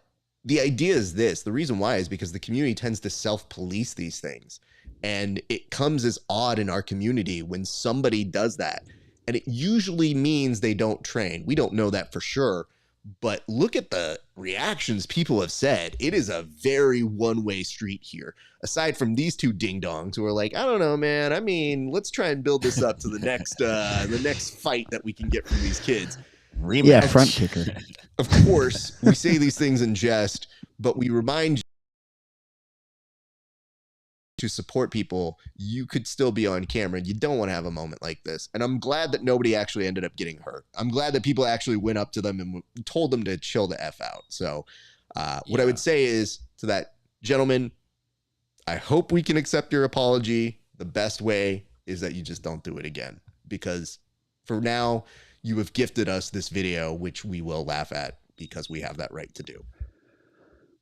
the idea is this. The reason why is because the community tends to self-police these things. And it comes as odd in our community when somebody does that. And it usually means they don't train. We don't know that for sure. But look at the reactions people have said. It is a very one-way street here. Aside from these two ding-dongs who are like, I don't know, man. I mean, let's try and build this up to the next fight that we can get from these kids. Rematch. Yeah, front kicker. Of course, we say these things in jest, but we remind you to support people. You could still be on camera. You don't want to have a moment like this. And I'm glad that nobody actually ended up getting hurt. I'm glad that people actually went up to them and told them to chill the F out. So what I would say is to that gentleman, I hope we can accept your apology. The best way is that you just don't do it again, because for now you have gifted us this video, which we will laugh at because we have that right to do.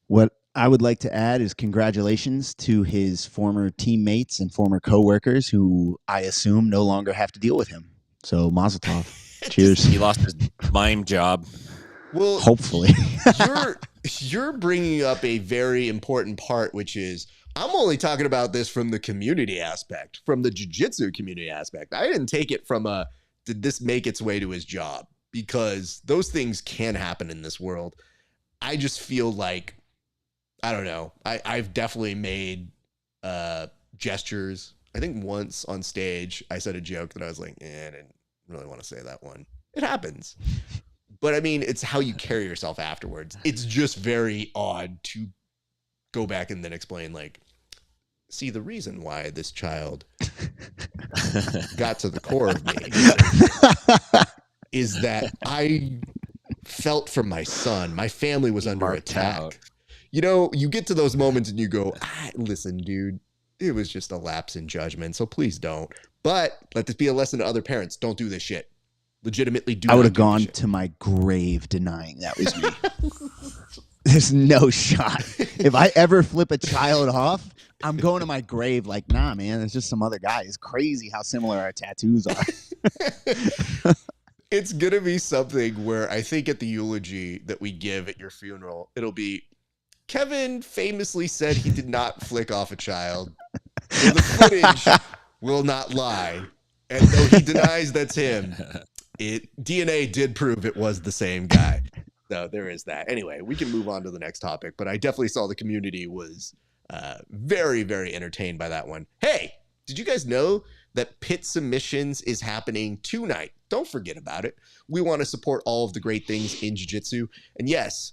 What I would like to add is congratulations to his former teammates and former coworkers who I assume no longer have to deal with him. So Mazel Tov. Cheers. He lost his mime job. Well, hopefully. you're bringing up a very important part, which is I'm only talking about this from the community aspect, from the jiu-jitsu community aspect. I didn't take it from did this make its way to his job? Because those things can happen in this world. I just feel like, I don't know. I've definitely made gestures. I think once on stage, I said a joke that I was like, I didn't really want to say that one. It happens. But I mean, it's how you carry yourself afterwards. It's just very odd to go back and then explain, like, see, the reason why this child got to the core of me is that I felt for my son. My family was under attack. Out. You know, you get to those moments and you go, listen, dude, it was just a lapse in judgment, so please don't. But let this be a lesson to other parents. Don't do this shit. Legitimately do. I would have gone to my grave denying that was me. There's no shot. If I ever flip a child off, I'm going to my grave like, nah, man, it's just some other guy. It's crazy how similar our tattoos are. It's going to be something where I think at the eulogy that we give at your funeral, it'll be, Kevin famously said he did not flick off a child. So the footage will not lie. And though he denies that's him, DNA did prove it was the same guy. So there is that. Anyway, we can move on to the next topic, but I definitely saw the community was very, very entertained by that one. Hey, did you guys know that Pit Submissions is happening tonight? Don't forget about it. We want to support all of the great things in jiu-jitsu. And yes,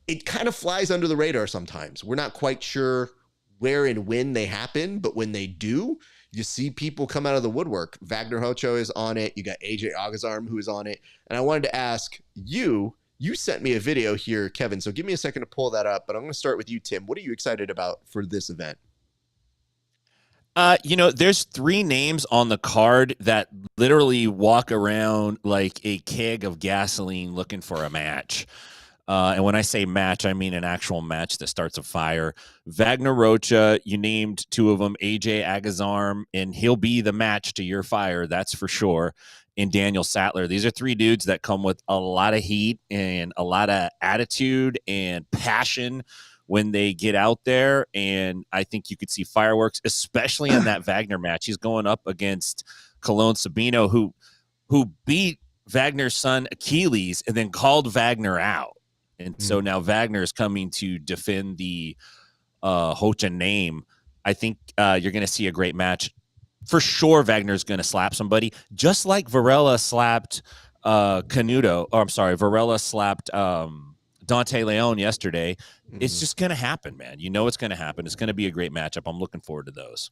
it kind of flies under the radar sometimes. We're not quite sure where and when they happen, but when they do, you see people come out of the woodwork. Wagner Hocho is on it. You got AJ Agazarm who is on it. And I wanted to ask you sent me a video here, Kevin, so give me a second to pull that up, but I'm going to start with you, Tim. What are you excited about for this event? There's 3 names on the card that literally walk around like a keg of gasoline looking for a match. And when I say match, I mean an actual match that starts a fire. Wagner Rocha, you named two of them, AJ Agazarm, and he'll be the match to your fire, that's for sure. And Daniel Sattler. These are three dudes that come with a lot of heat and a lot of attitude and passion when they get out there. And I think you could see fireworks, especially in that Wagner match. He's going up against Cologne Sabino, who beat Wagner's son Achilles and then called Wagner out. And so now Wagner is coming to defend the Hocha name. I think you're going to see a great match. For sure, Wagner's going to slap somebody, just like Varela slapped Varela slapped Dante Leon yesterday. It's just going to happen, man. You know it's going to happen. It's going to be a great matchup. I'm looking forward to those.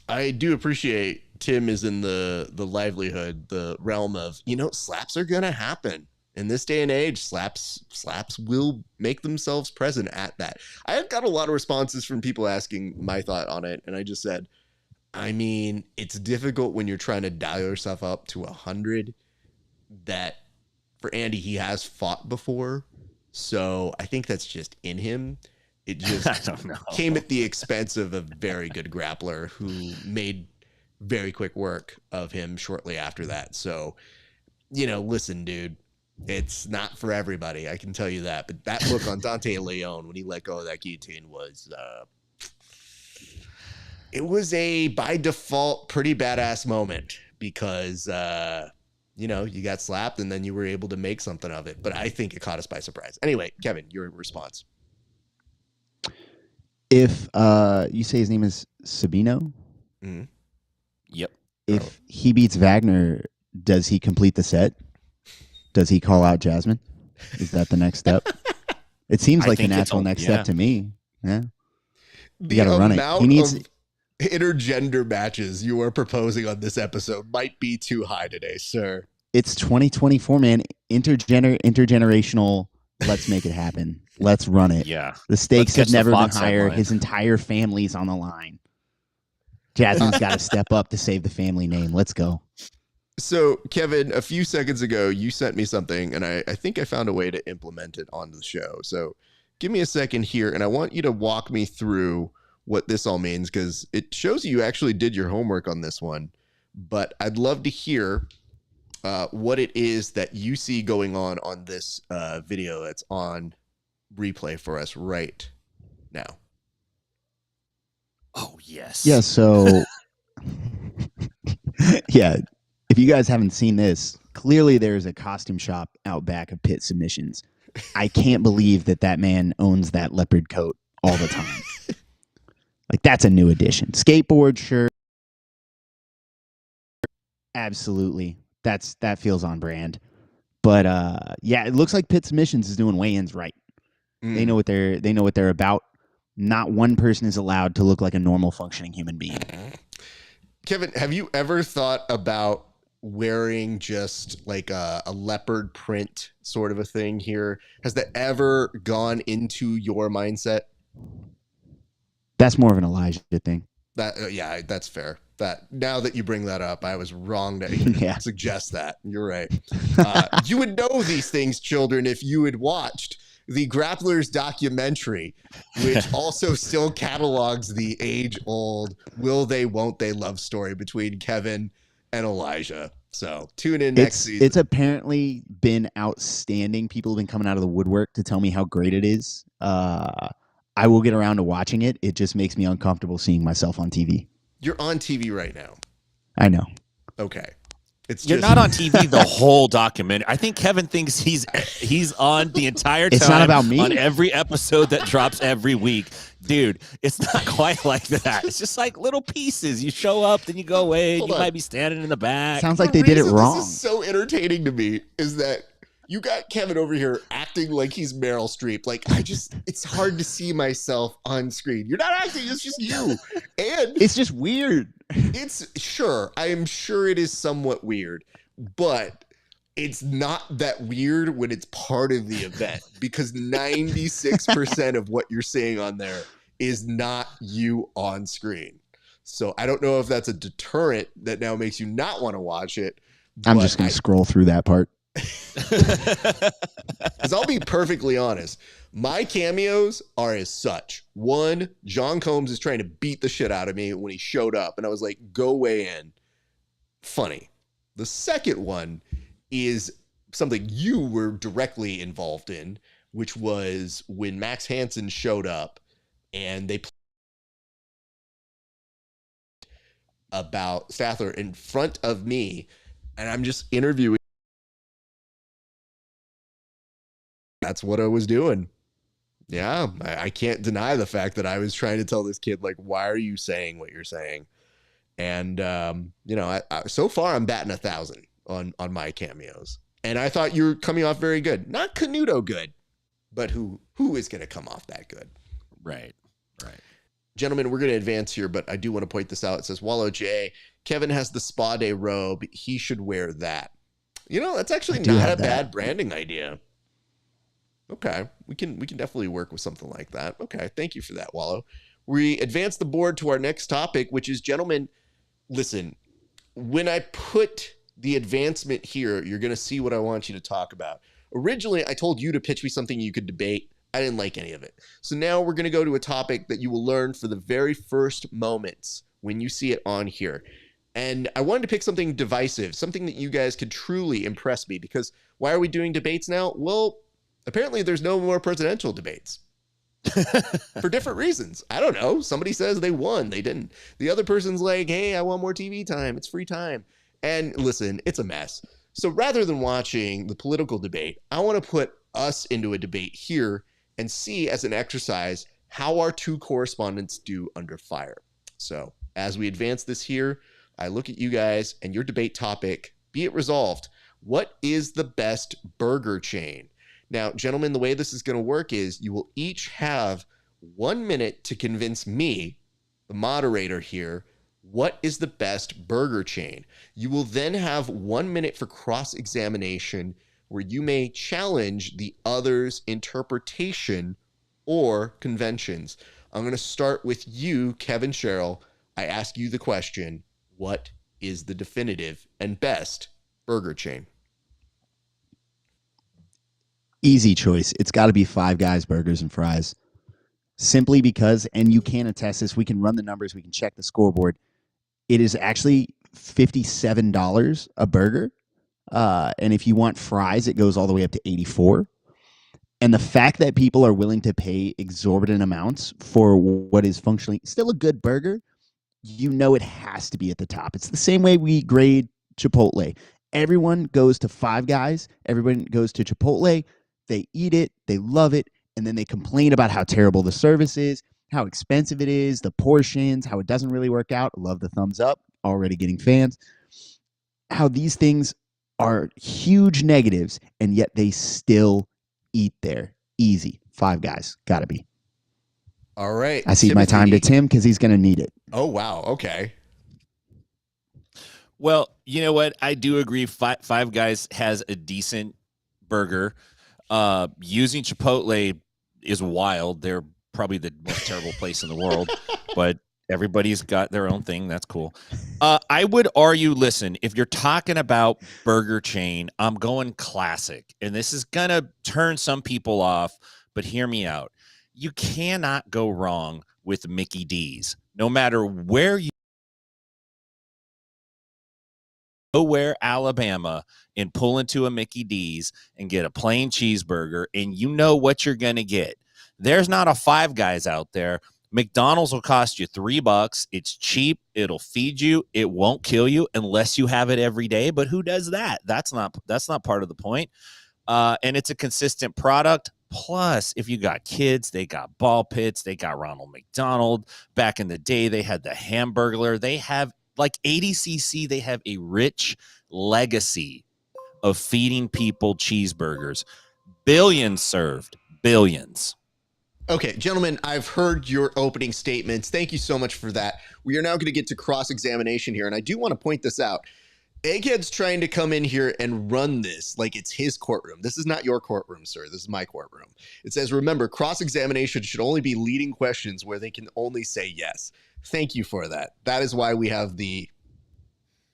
I do appreciate Tim is in the livelihood, the realm of, slaps are going to happen. In this day and age, slaps will make themselves present at that. I have got a lot of responses from people asking my thought on it, and I just said, it's difficult when you're trying to dial yourself up to 100. That for Andy, he has fought before, so I think that's just in him. It just came at the expense of a very good grappler who made very quick work of him shortly after that. So, listen, dude. It's not for everybody, I can tell you that. But that look on Dante Leon when he let go of that guillotine was, it was a by default pretty badass moment because, you got slapped and then you were able to make something of it. But I think it caught us by surprise. Anyway, Kevin, your response. If you say his name is Sabino, Yep. If he beats Wagner, does he complete the set? Does he call out Jasmine? Is that the next step? It seems like the natural next step to me. Yeah. You got to run it. He needs intergender matches you are proposing on this episode might be too high today, sir. It's 2024, man. Intergenerational. Let's make it happen. Let's run it. Yeah. The stakes have never been higher. His entire family's on the line. Jasmine's got to step up to save the family name. Let's go. So, Kevin, a few seconds ago, you sent me something, and I think I found a way to implement it on the show. So give me a second here, and I want you to walk me through what this all means, because it shows you actually did your homework on this one. But I'd love to hear what it is that you see going on this video that's on replay for us right now. Oh, yes. Yeah, so... yeah. If you guys haven't seen this, clearly there's a costume shop out back of Pit Submissions. I can't believe that man owns that leopard coat all the time. Like, that's a new addition. Skateboard shirt. Absolutely. That feels on brand. But yeah, it looks like Pit Submissions is doing weigh-ins right. They know what they're about. Not one person is allowed to look like a normal functioning human being. Kevin, have you ever thought about wearing just like a leopard print sort of a thing here? Has that ever gone into your mindset? That's more of an Elijah thing. Yeah, that's fair. That now that you bring that up, I was wrong to even suggest that. You're right. You would know these things, children, if you had watched the Grapplers documentary, which also still catalogs the age-old will they, won't they love story between Kevin and Elijah. So tune in next season. It's apparently been outstanding. People have been coming out of the woodwork to tell me how great it is. I will get around to watching it. It just makes me uncomfortable seeing myself on TV. You're on TV right now. I know. Okay. You're not on TV the whole documentary. I think Kevin thinks he's on the entire time. It's not about me. On every episode that drops every week. Dude, it's not quite like that. It's just like little pieces. You show up, then you go away. You might be standing in the back. Sounds like they did it wrong. This is so entertaining to me is that you got Kevin over here acting like he's Meryl Streep. Like, it's hard to see myself on screen. You're not acting, it's just you. And it's just weird. I am sure it is somewhat weird, but it's not that weird when it's part of the event, because 96% of what you're seeing on there is not you on screen. So I don't know if that's a deterrent that now makes you not want to watch it. I'm just going to scroll through that part. Because I'll be perfectly honest, my cameos are as such. One, John Combs is trying to beat the shit out of me when he showed up, and I was like, go weigh in. Funny. The second one is something you were directly involved in, which was when Max Hansen showed up and they about Statler in front of me, and I'm just interviewing. That's what I was doing. Yeah, I can't deny the fact that I was trying to tell this kid, like, why are you saying what you're saying? And, so far I'm batting 1,000 on my cameos. And I thought you were coming off very good. Not Canuto good, but who is going to come off that good? Right. Gentlemen, we're going to advance here, but I do want to point this out. It says, Wallow J, Kevin has the spa day robe. He should wear that. That's actually not a bad branding idea. Okay, we can definitely work with something like that. Okay, thank you for that, Wallow. We advance the board to our next topic, which is, gentlemen, listen, when I put the advancement here, you're going to see what I want you to talk about. Originally, I told you to pitch me something you could debate. I didn't like any of it. So now we're going to go to a topic that you will learn for the very first moments when you see it on here. And I wanted to pick something divisive, something that you guys could truly impress me, because why are we doing debates now? Well, apparently there's no more presidential debates. For different reasons. I don't know. Somebody says they won. They didn't. The other person's like, hey, I want more TV time. It's free time. And listen, it's a mess. So rather than watching the political debate, I want to put us into a debate here and see, as an exercise, how our two correspondents do under fire. So as we advance this here, I look at you guys and your debate topic, be it resolved. What is the best burger chain? Now, gentlemen, the way this is going to work is you will each have 1 minute to convince me, the moderator here, what is the best burger chain. You will then have 1 minute for cross-examination, where you may challenge the other's interpretation or conventions. I'm going to start with you, Kevin Sherrill. I ask you the question, what is the definitive and best burger chain? Easy choice. It's got to be Five Guys Burgers and Fries. Simply because, and you can attest this, we can run the numbers, we can check the scoreboard. It is actually $57 a burger. And if you want fries, it goes all the way up to $84. And the fact that people are willing to pay exorbitant amounts for what is functionally still a good burger, it has to be at the top. It's the same way we grade Chipotle. Everyone goes to Five Guys. Everyone goes to Chipotle. They eat it. They love it. And then they complain about how terrible the service is, how expensive it is, the portions, how it doesn't really work out. Love the thumbs up. Already getting fans. How these things are huge negatives, and yet they still eat there. Easy. Five Guys. Gotta be. All right. I cede my time to Tim because he's going to need it. Oh, wow. Okay. Well, you know what? I do agree. Five Guys has a decent burger. Using Chipotle is wild. They're probably the most terrible place in the world, but everybody's got their own thing. That's cool. I would argue, listen, if you're talking about burger chain, I'm going classic. And this is going to turn some people off, but hear me out. You cannot go wrong with Mickey D's. No matter where you go, Alabama, and pull into a Mickey D's and get a plain cheeseburger, and you know what you're going to get. There's not a Five Guys out there. McDonald's will cost you $3. It's cheap. It'll feed you. It won't kill you unless you have it every day. But who does that? That's not part of the point. And it's a consistent product. Plus, if you got kids, they got ball pits. They got Ronald McDonald. Back in the day, they had the Hamburglar. They have, like 80cc, they have a rich legacy of feeding people cheeseburgers. Billions served. Billions. Okay, gentlemen, I've heard your opening statements. Thank you so much for that. We are now going to get to cross-examination here, and I do want to point this out. Egghead's trying to come in here and run this like it's his courtroom. This is not your courtroom, sir. This is my courtroom. It says, remember, cross-examination should only be leading questions where they can only say yes. Thank you for that. That is why we have the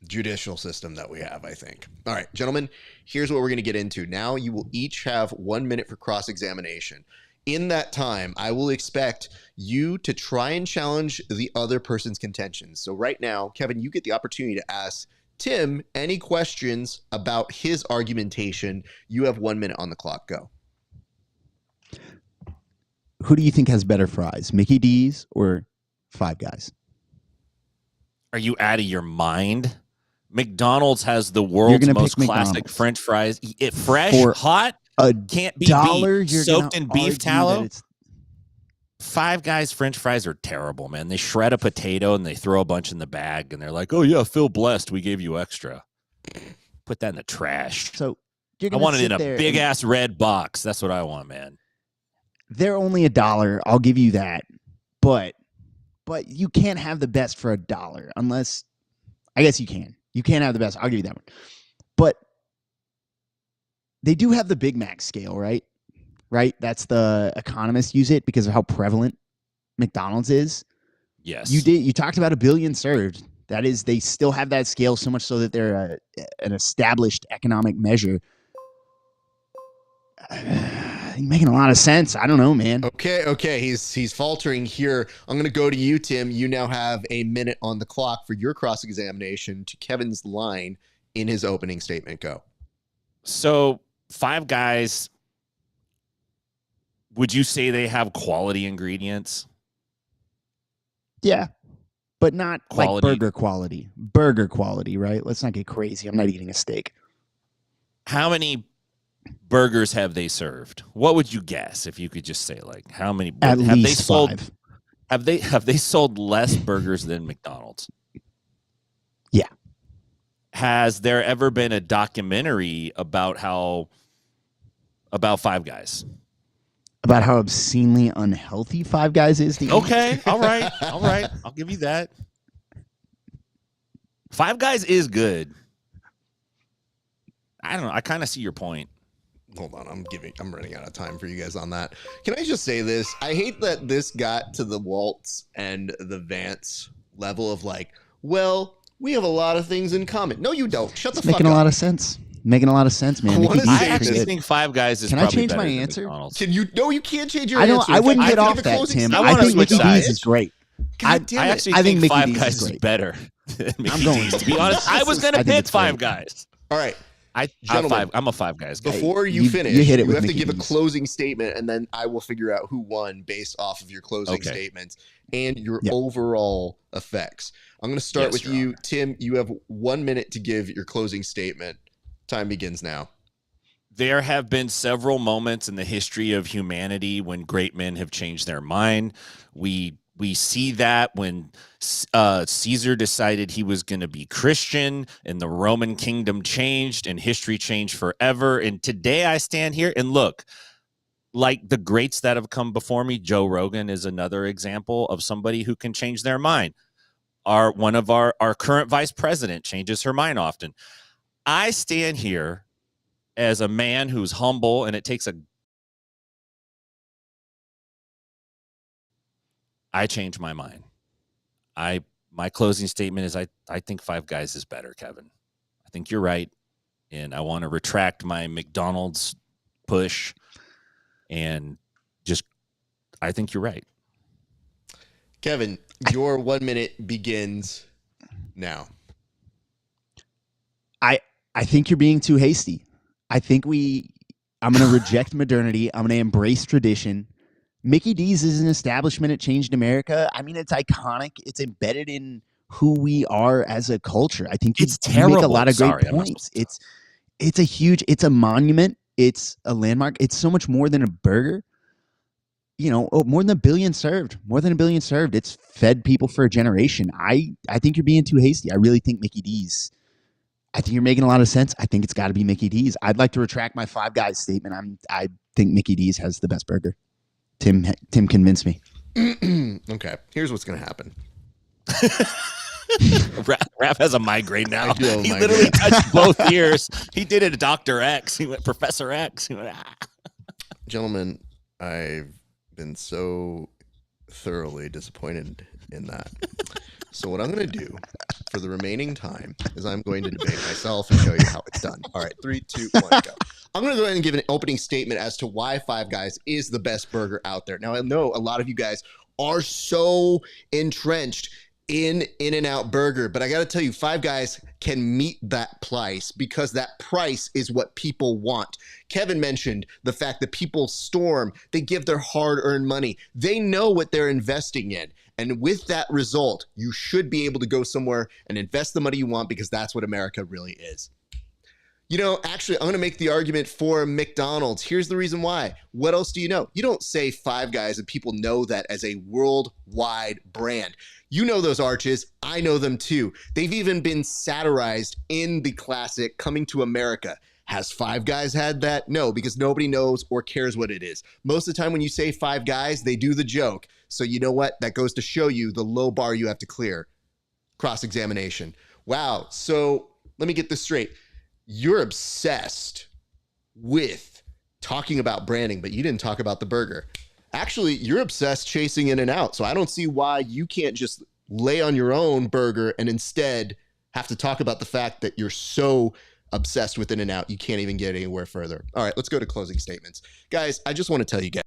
judicial system that we have, I think. All right, gentlemen, here's what we're going to get into. Now you will each have 1 minute for cross-examination. In that time, I will expect you to try and challenge the other person's contentions. So right now, Kevin, you get the opportunity to ask Tim any questions about his argumentation. You have 1 minute on the clock. Go. Who do you think has better fries, Mickey D's or Five Guys? Are you out of your mind? McDonald's has the world's most classic French fries. Fresh, hot, can't be beat, soaked in beef tallow. Five Guys French fries are terrible, man. They shred a potato and they throw a bunch in the bag, and they're like, "Oh yeah, feel blessed. We gave you extra." Put that in the trash. So I want it in a big ass red box. That's what I want, man. They're only $1. I'll give you that, but you can't have the best for $1 unless, I guess you can. You can't have the best. I'll give you that one. But they do have the Big Mac scale, right? Right? That's the economists use it because of how prevalent McDonald's is. Yes. You talked about 1 billion served. That is, they still have that scale so much so that they're an established economic measure. Making a lot of sense. I don't know, man. Okay. He's faltering here. I'm going to go to you, Tim. You now have a minute on the clock for your cross-examination to Kevin's line in his opening statement. Go. So, Five Guys, would you say they have quality ingredients? Yeah, but not quality. Like burger quality. Burger quality, right? Let's not get crazy. I'm not eating a steak. How many burgers have they served? What would you guess if you could just say, like, how many? At least 5. Have they sold less burgers than McDonald's? Yeah. Has there ever been a documentary about Five Guys? About how obscenely unhealthy Five Guys is? Okay, all right. I'll give you that. Five Guys is good. I don't know. I kind of see your point. Hold on, I'm running out of time for you guys on that. Can I just say this? I hate that this got to the Waltz and the Vance level of like, well, we have a lot of things in common. No, you don't. Shut the fuck up. Making a lot of sense. Making a lot of sense, man. I actually think Five Guys is. Can I change my answer? Can you? No, you can't change your answer. I wouldn't get off that, Tim. I think Mickey D's is great. I actually think Five Guys is better than Mickey D's. To be honest, I was going to pick Five Guys. All right. I'm a Five Guys guy. Before you finish, you have to give a closing statement, and then I will figure out who won based off of your closing statements and your overall effects. I'm going to start with you, Tim. You have 1 minute to give your closing statement. Time begins now. There have been several moments in the history of humanity when great men have changed their mind. We see that when Caesar decided he was going to be Christian and the Roman kingdom changed and history changed forever. And today I stand here and look, like the greats that have come before me, Joe Rogan is another example of somebody who can change their mind. One of our current vice president changes her mind often. I stand here as a man who's humble, and it takes I change my mind. My closing statement is I think Five Guys is better, Kevin. I think you're right, and I want to retract my McDonald's push, and I think you're right. Kevin, your 1 minute begins now. I think you're being too hasty. I'm going to reject modernity. I'm going to embrace tradition. Mickey D's is an establishment. It changed America. I mean, it's iconic. It's embedded in who we are as a culture. I think you make a lot of great points. It's a monument. It's a landmark. It's so much more than a burger. More than 1 billion served. More than 1 billion served. It's fed people for a generation. I think you're being too hasty. I really think Mickey D's. I think you're making a lot of sense. I think it's got to be Mickey D's. I'd like to retract my Five Guys statement. I think Mickey D's has the best burger. Tim convinced me. Okay, here's what's going to happen. Raph has a migraine now. He literally touched both ears. He did it to Dr. X. He went Professor X. He went, ah. Gentlemen, I've been so thoroughly disappointed in that. So what I'm going to do for the remaining time is I'm going to debate myself and show you how it's done. All right, 3, 2, 1, go. I'm going to go ahead and give an opening statement as to why Five Guys is the best burger out there. Now, I know a lot of you guys are so entrenched in In-N-Out Burger, but I got to tell you, Five Guys can meet that price because that price is what people want. Kevin mentioned the fact that people storm, they give their hard-earned money. They know what they're investing in. And with that result, you should be able to go somewhere and invest the money you want because that's what America really is. You know, actually, I'm going to make the argument for McDonald's. Here's the reason why. What else do you know? You don't say Five Guys and people know that as a worldwide brand. You know those arches. I know them too. They've even been satirized in the classic Coming to America. Has Five Guys had that? No, because nobody knows or cares what it is. Most of the time when you say Five Guys, they do the joke. So you know what? That goes to show you the low bar you have to clear. Cross-examination. Wow. So let me get this straight. You're obsessed with talking about branding, but you didn't talk about the burger. Actually, you're obsessed chasing In-N-Out. So I don't see why you can't just lay on your own burger and instead have to talk about the fact that you're so obsessed with In-N-Out, you can't even get anywhere further. All right, let's go to closing statements. Guys, I just want to tell you guys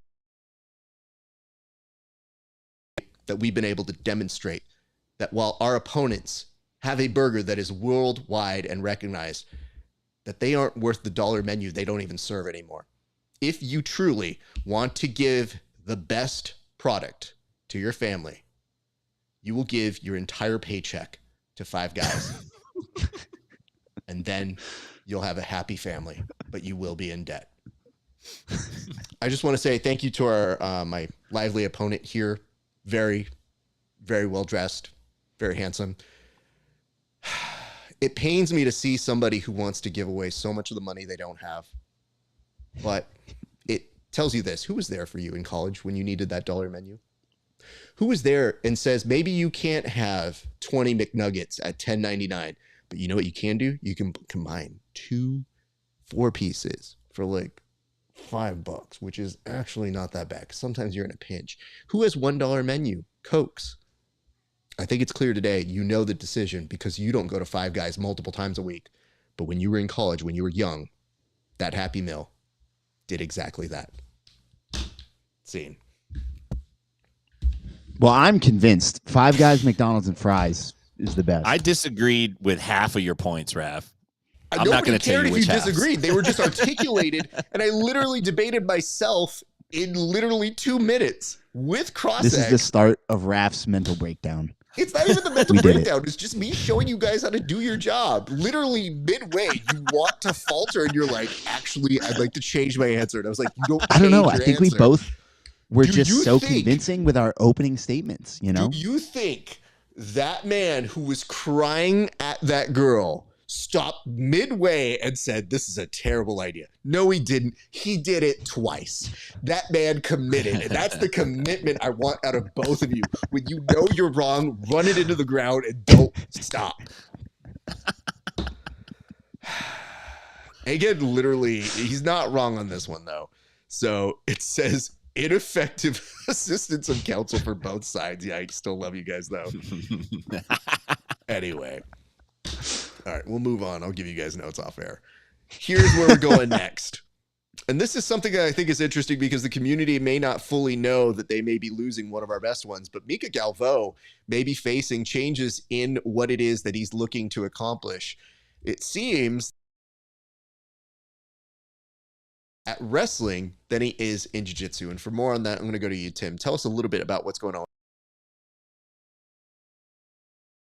that we've been able to demonstrate that while our opponents have a burger that is worldwide and recognized, that they aren't worth the dollar menu they don't even serve anymore. If you truly want to give the best product to your family, you will give your entire paycheck to Five Guys. And then you'll have a happy family, but you will be in debt. I just want to say thank you to our my lively opponent here. Very, very well dressed, very handsome. It pains me to see somebody who wants to give away so much of the money they don't have. But it tells you this. Who was there for you in college when you needed that dollar menu? Who was there and says, maybe you can't have 20 McNuggets at $10.99, but you know what you can do? You can combine 2 4-pieces for like $5, which is actually not that bad. Sometimes you're in a pinch. Who has $1 menu? Cokes. I think it's clear today, you know the decision because you don't go to Five Guys multiple times a week. But when you were in college, when you were young, that Happy Meal did exactly that. Scene. Well, I'm convinced Five Guys, McDonald's, and fries is the best. I disagreed with half of your points, Raph. I'm not going to tell cared you if which you halves. disagreed. They were just articulated, and I literally debated myself in literally 2 minutes with cross-egg. This is the start of Raf's mental breakdown. It's not even the mental We did breakdown. It's just me showing you guys how to do your job. Literally midway, you want to falter, and you're like, actually, I'd like to change my answer. And I was like, you don't I don't know. change I your think we answer. both were Do just you so think- convincing with our opening statements, you know? Do you think that man who was crying at that girl stopped midway and said, this is a terrible idea? No, he didn't. He did it twice. That man committed. And that's the commitment I want out of both of you. When you know you're wrong, run it into the ground and don't stop. Again, literally, he's not wrong on this one, though. So it says ineffective assistance of counsel for both sides. Yeah, I still love you guys, though. Anyway. All right, we'll move on. I'll give you guys notes off air. Here's where we're going next. And this is something that I think is interesting because the community may not fully know that they may be losing one of our best ones, but Mika Galvo may be facing changes in what it is that he's looking to accomplish. It seems at wrestling than he is in jiu-jitsu. And for more on that, I'm going to go to you, Tim. Tell us a little bit about what's going on.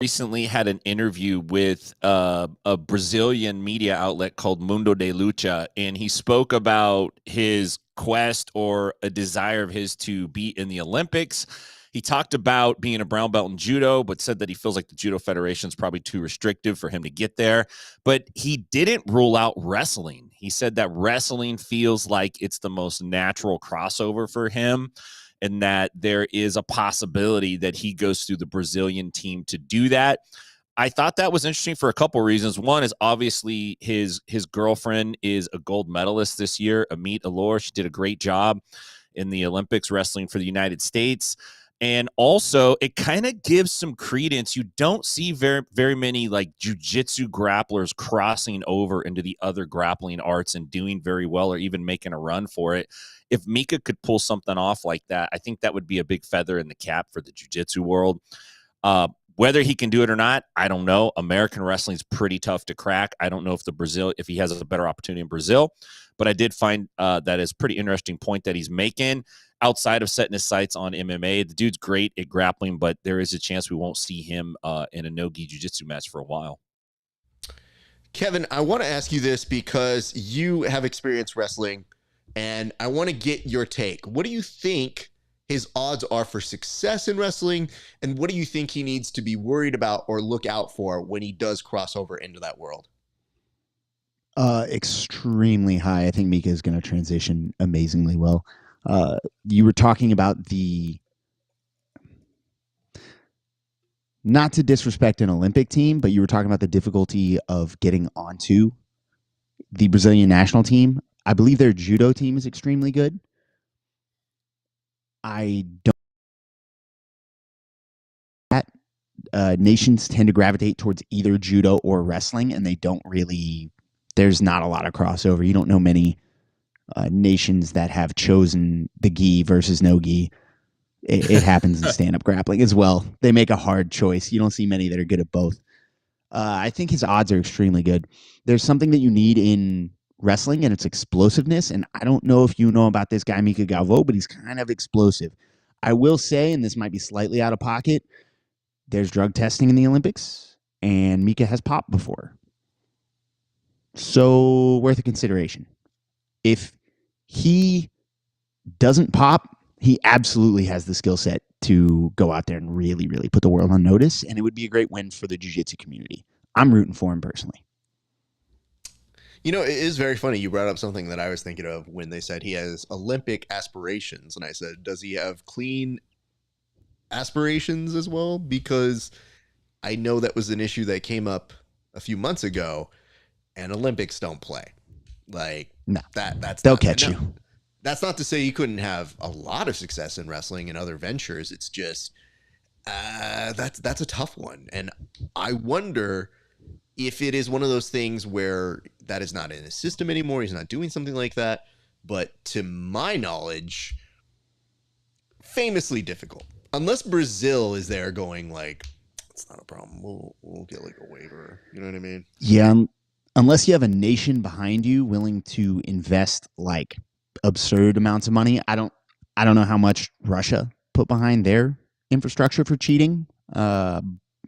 Recently had an interview with a Brazilian media outlet called Mundo de Lucha, and he spoke about his quest or a desire of his to be in the Olympics. He talked about being a brown belt in judo, but said that he feels like the Judo Federation is probably too restrictive for him to get there. But he didn't rule out wrestling. He said that wrestling feels like it's the most natural crossover for him, and that there is a possibility that he goes through the Brazilian team to do that. I thought that was interesting for a couple reasons. One is obviously his girlfriend is a gold medalist this year, Amit Alor. She did a great job in the Olympics wrestling for the United States. And also, it kind of gives some credence. You don't see very, very many like jiu-jitsu grapplers crossing over into the other grappling arts and doing very well or even making a run for it. If Mika could pull something off like that, I think that would be a big feather in the cap for the jiu-jitsu world. Whether he can do it or not, I don't know. American wrestling is pretty tough to crack. I don't know if he has a better opportunity in Brazil, but I did find that is a pretty interesting point that he's making. Outside of setting his sights on MMA, the dude's great at grappling, but there is a chance we won't see him in a no-gi jiu-jitsu match for a while. Kevin, I want to ask you this because you have experience wrestling, and I want to get your take. What do you think his odds are for success in wrestling, and what do you think he needs to be worried about or look out for when he does cross over into that world? Extremely high. I think Mika is going to transition amazingly well. You were talking about not to disrespect an Olympic team, but you were talking about the difficulty of getting onto the Brazilian national team. I believe their judo team is extremely good. I don't. Nations tend to gravitate towards either judo or wrestling, and they don't really. There's not a lot of crossover. You don't know many nations that have chosen the gi versus no gi. It happens in stand-up grappling as well. They make a hard choice. You don't see many that are good at both. I think his odds are extremely good. There's something that you need in wrestling, and it's explosiveness. And I don't know if you know about this guy, Mika Galvão, but he's kind of explosive. I will say, and this might be slightly out of pocket, there's drug testing in the Olympics, and Mika has popped before. So worth a consideration. If he doesn't pop, he absolutely has the skill set to go out there and really, really put the world on notice, and it would be a great win for the jiu-jitsu community. I'm rooting for him personally. You know, it is very funny. You brought up something that I was thinking of when they said he has Olympic aspirations. And I said, does he have clean aspirations as well? Because I know that was an issue that came up a few months ago, and Olympics don't play. Like, no, they'll catch you. That's not to say you couldn't have a lot of success in wrestling and other ventures. It's just, that's a tough one. And I wonder if it is one of those things where that is not in his system anymore. He's not doing something like that. But to my knowledge, famously difficult. Unless Brazil is there going like, it's not a problem. We'll get like a waiver. You know what I mean? Yeah. Unless you have a nation behind you willing to invest like absurd amounts of money. I don't know how much Russia put behind their infrastructure for cheating.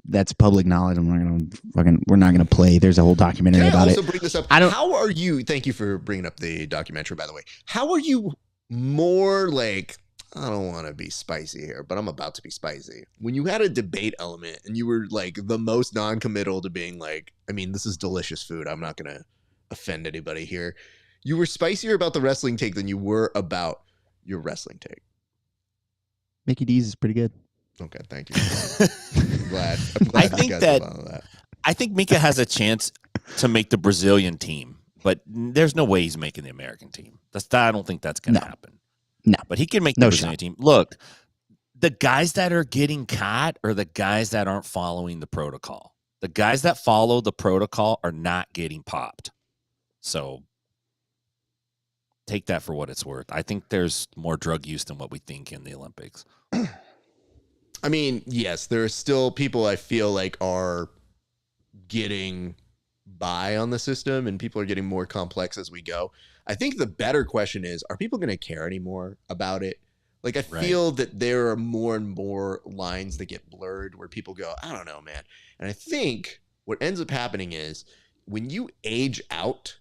That's public knowledge. We're not gonna play. There's a whole documentary about it. Can I also bring this up? How are you? Thank you for bringing up the documentary, by the way. How are you more like? I don't want to be spicy here, but I'm about to be spicy. When you had a debate element and you were like the most non-committal to being like, I mean, this is delicious food. I'm not gonna offend anybody here. You were spicier about the wrestling take than you were about your wrestling take. Mickey D's is pretty good. Okay, thank you. I'm glad I think Mika has a chance to make the Brazilian team, but there's no way he's making the American team. I don't think that's going to happen. No, but he can make the Brazilian team. Look, the guys that are getting caught are the guys that aren't following the protocol. The guys that follow the protocol are not getting popped. So take that for what it's worth. I think there's more drug use than what we think in the Olympics. I mean, yes, there are still people I feel like are getting by on the system, and people are getting more complex as we go. I think the better question is, are people going to care anymore about it? Like, I feel that there are more and more lines that get blurred where people go, I don't know, man. And I think what ends up happening is when you age out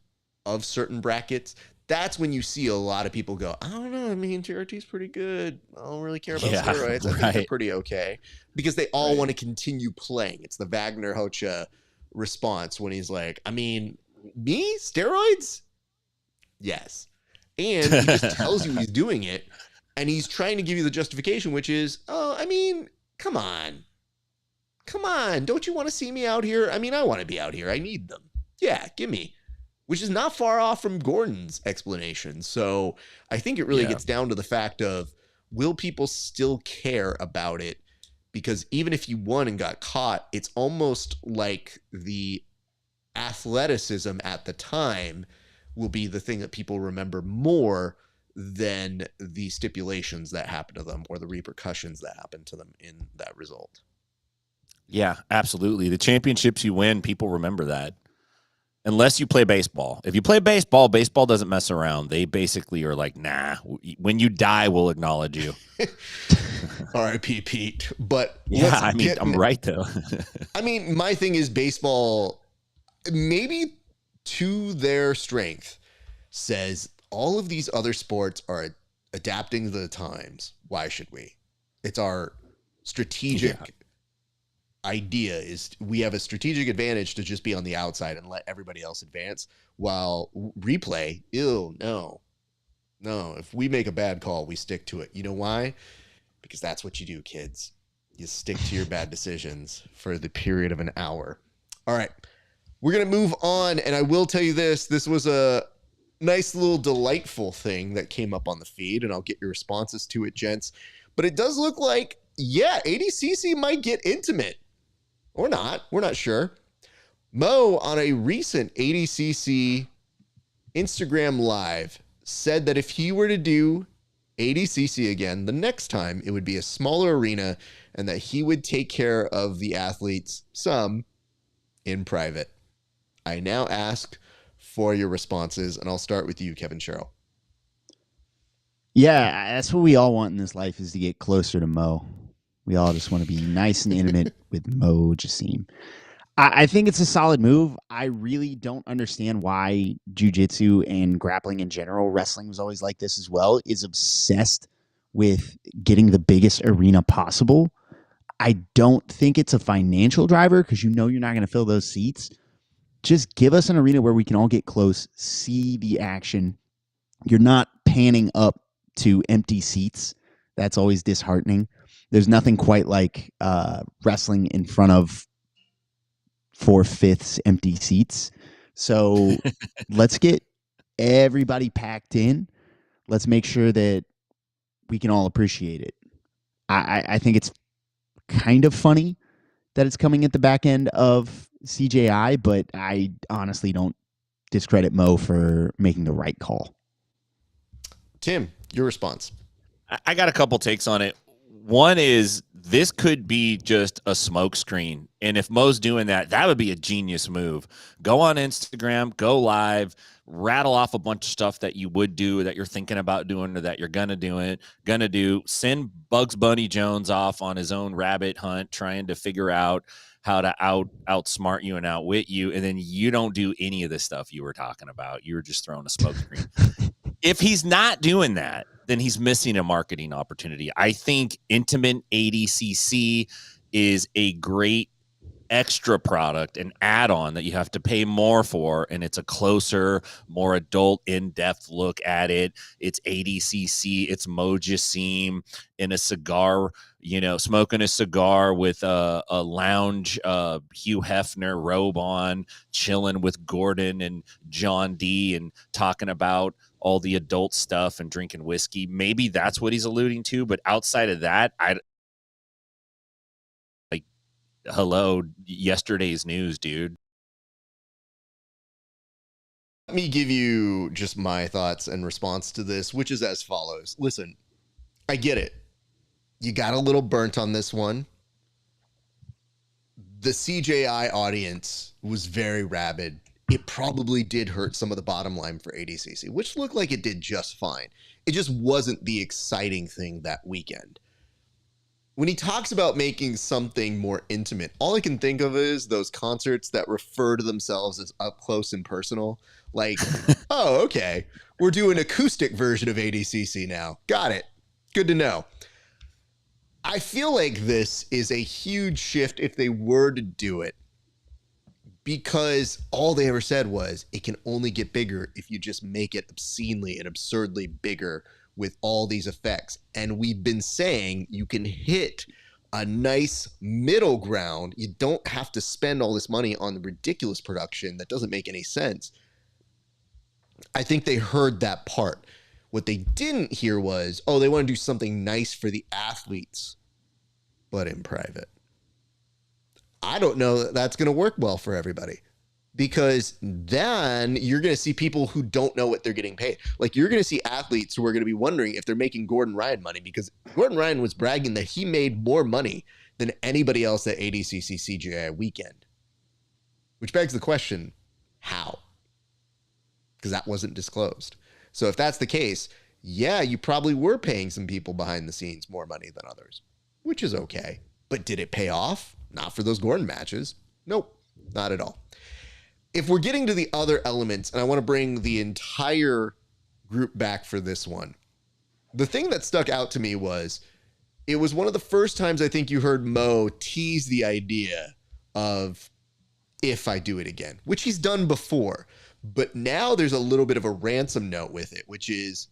of certain brackets, that's when you see a lot of people go, I don't know. I mean, JRT's pretty good. I don't really care about steroids. I think they're pretty okay. Because they all want to continue playing. It's the Wagner Hocha response when he's like, I mean, me? Steroids? Yes. And he just tells you he's doing it. And he's trying to give you the justification, which is, oh, I mean, come on. Come on. Don't you want to see me out here? I mean, I want to be out here. I need them. Yeah, give me. Which is not far off from Gordon's explanation. So I think it really gets down to the fact of, will people still care about it? Because even if you won and got caught, it's almost like the athleticism at the time will be the thing that people remember more than the stipulations that happen to them or the repercussions that happen to them in that result. Yeah, absolutely. The championships you win, people remember that. Unless you play baseball. If you play baseball, baseball doesn't mess around. They basically are like, nah, when you die, we'll acknowledge you. R.I.P. Pete. But yeah, I mean, I'm right, though. I mean, my thing is baseball, maybe to their strength, says all of these other sports are adapting to the times. Why should we? It's our strategic idea is we have a strategic advantage to just be on the outside and let everybody else advance, while replay, no, if we make a bad call, we stick to it. You know why? Because that's what you do, kids. You stick to your bad decisions for the period of an hour. All right, we're gonna move on, and I will tell you this was a nice little delightful thing that came up on the feed, and I'll get your responses to it, gents. But it does look like, ADCC might get intimate. Or not. We're not sure. Mo, on a recent ADCC Instagram Live, said that if he were to do ADCC again, the next time it would be a smaller arena and that he would take care of the athletes, some, in private. I now ask for your responses, and I'll start with you, Kevin Sherrill. Yeah, that's what we all want in this life, is to get closer to Mo. We all just want to be nice and intimate with Mo Jassim. I think it's a solid move. I really don't understand why jiu-jitsu and grappling in general, wrestling was always like this as well, is obsessed with getting the biggest arena possible. I don't think it's a financial driver, because you're not going to fill those seats. Just give us an arena where we can all get close, see the action. You're not panning up to empty seats. That's always disheartening. There's nothing quite like wrestling in front of 4/5 empty seats. So let's get everybody packed in. Let's make sure that we can all appreciate it. I think it's kind of funny that it's coming at the back end of CJI, but I honestly don't discredit Mo for making the right call. Tim, your response. I got a couple takes on it. One is, this could be just a smoke screen. And if Mo's doing that, that would be a genius move. Go on Instagram, go live, rattle off a bunch of stuff that you would do, that you're thinking about doing, or that you're going to do. Send Bugs Bunny Jones off on his own rabbit hunt, trying to figure out how to outsmart you and outwit you. And then you don't do any of the stuff you were talking about. You were just throwing a smoke screen. If he's not doing that, then he's missing a marketing opportunity. I think Intimate ADCC is a great extra product, an add-on that you have to pay more for, and it's a closer, more adult, in-depth look at it. It's ADCC, it's Mo Jassim in a cigar, smoking a cigar with a lounge Hugh Hefner robe on, chilling with Gordon and John D, and talking about all the adult stuff and drinking whiskey. Maybe that's what he's alluding to, but outside of that, hello, yesterday's news, dude. Let me give you just my thoughts and response to this, which is as follows. Listen, I get it. You got a little burnt on this one. The CJI audience was very rabid. It probably did hurt some of the bottom line for ADCC, which looked like it did just fine. It just wasn't the exciting thing that weekend. When he talks about making something more intimate, all I can think of is those concerts that refer to themselves as up close and personal. Like, oh, okay, we're doing an acoustic version of ADCC now. Got it. Good to know. I feel like this is a huge shift if they were to do it, because all they ever said was it can only get bigger if you just make it obscenely and absurdly bigger with all these effects. And we've been saying you can hit a nice middle ground. You don't have to spend all this money on the ridiculous production that doesn't make any sense. I think they heard that part. What they didn't hear was, oh, they want to do something nice for the athletes, but in private. I don't know that that's going to work well for everybody, because then you're going to see people who don't know what they're getting paid. Like, you're going to see athletes who are going to be wondering if they're making Gordon Ryan money, because Gordon Ryan was bragging that he made more money than anybody else at ADCC CGI weekend, which begs the question, how? Because that wasn't disclosed. So if that's the case, yeah, you probably were paying some people behind the scenes more money than others, which is okay. But did it pay off? Not for those Gordon matches. Nope, not at all. If we're getting to the other elements, and I want to bring the entire group back for this one, the thing that stuck out to me was, it was one of the first times I think you heard Mo tease the idea of, if I do it again, which he's done before. But now there's a little bit of a ransom note with it, which is,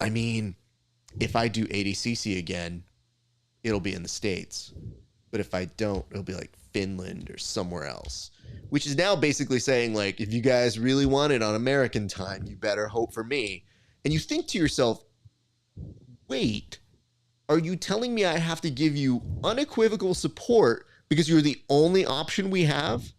I mean, if I do ADCC again, it'll be in the States. But if I don't, it'll be like Finland or somewhere else, which is now basically saying, like, if you guys really want it on American time, you better hope for me. And you think to yourself, wait, are you telling me I have to give you unequivocal support because you're the only option we have?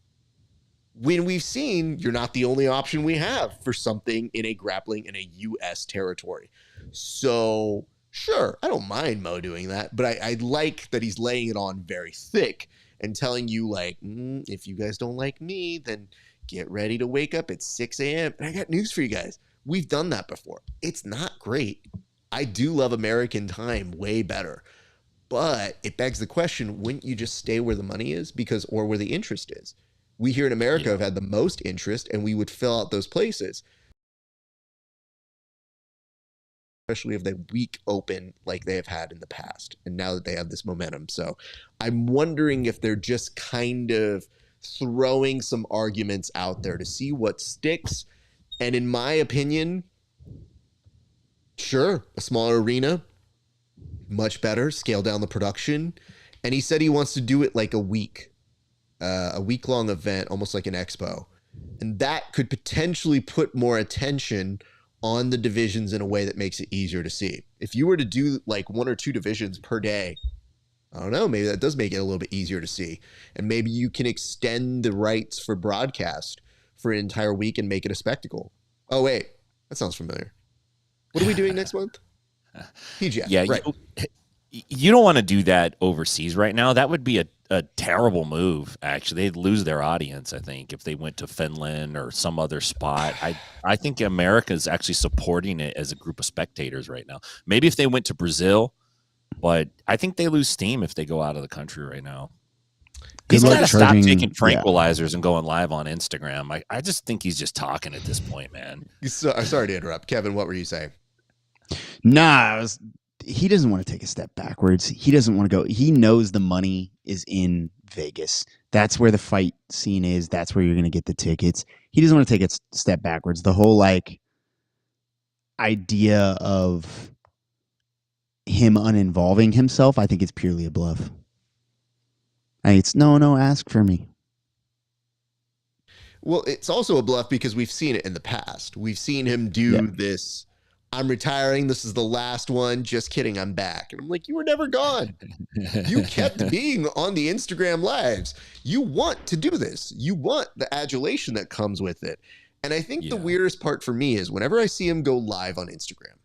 When we've seen you're not the only option we have for something in a grappling in a U.S. territory. So sure, I don't mind Mo doing that, but I like that he's laying it on very thick and telling you, like, if you guys don't like me, then get ready to wake up at 6 a.m. And I got news for you guys. We've done that before. It's not great. I do love American time way better. But it begs the question, wouldn't you just stay where the money is? Or where the interest is? We here in America have had the most interest, and we would fill out those places, especially if they week open like they have had in the past. And now that they have this momentum. So I'm wondering if they're just kind of throwing some arguments out there to see what sticks. And in my opinion, sure, a smaller arena, much better, scale down the production. And he said he wants to do it like a week-long event, almost like an expo. And that could potentially put more attention on the divisions in a way that makes it easier to see. If you were to do like 1 or 2 divisions per day, I don't know, maybe that does make it a little bit easier to see. And maybe you can extend the rights for broadcast for an entire week and make it a spectacle. Oh, wait, that sounds familiar. What are we doing next month? PGF, yeah, right. You don't want to do that overseas right now. That would be a terrible move, actually. They'd lose their audience, I think, if they went to Finland or some other spot. I think America is actually supporting it as a group of spectators right now. Maybe if they went to Brazil, but I think they lose steam if they go out of the country right now. He's got to stop taking tranquilizers and going live on Instagram. I just think he's just talking at this point, man. Sorry to interrupt. Kevin, what were you saying? Nah, he doesn't want to take a step backwards. He doesn't want to go. He knows the money is in Vegas. That's where the fight scene is. That's where you're going to get the tickets. He doesn't want to take a step backwards. The whole like idea of him uninvolving himself, I think it's purely a bluff. It's no, ask for me. Well, it's also a bluff because we've seen it in the past. We've seen him do this. I'm retiring. This is the last one. Just kidding. I'm back. And I'm like, you were never gone. You kept being on the Instagram lives. You want to do this. You want the adulation that comes with it. And I think the weirdest part for me is whenever I see him go live on Instagram,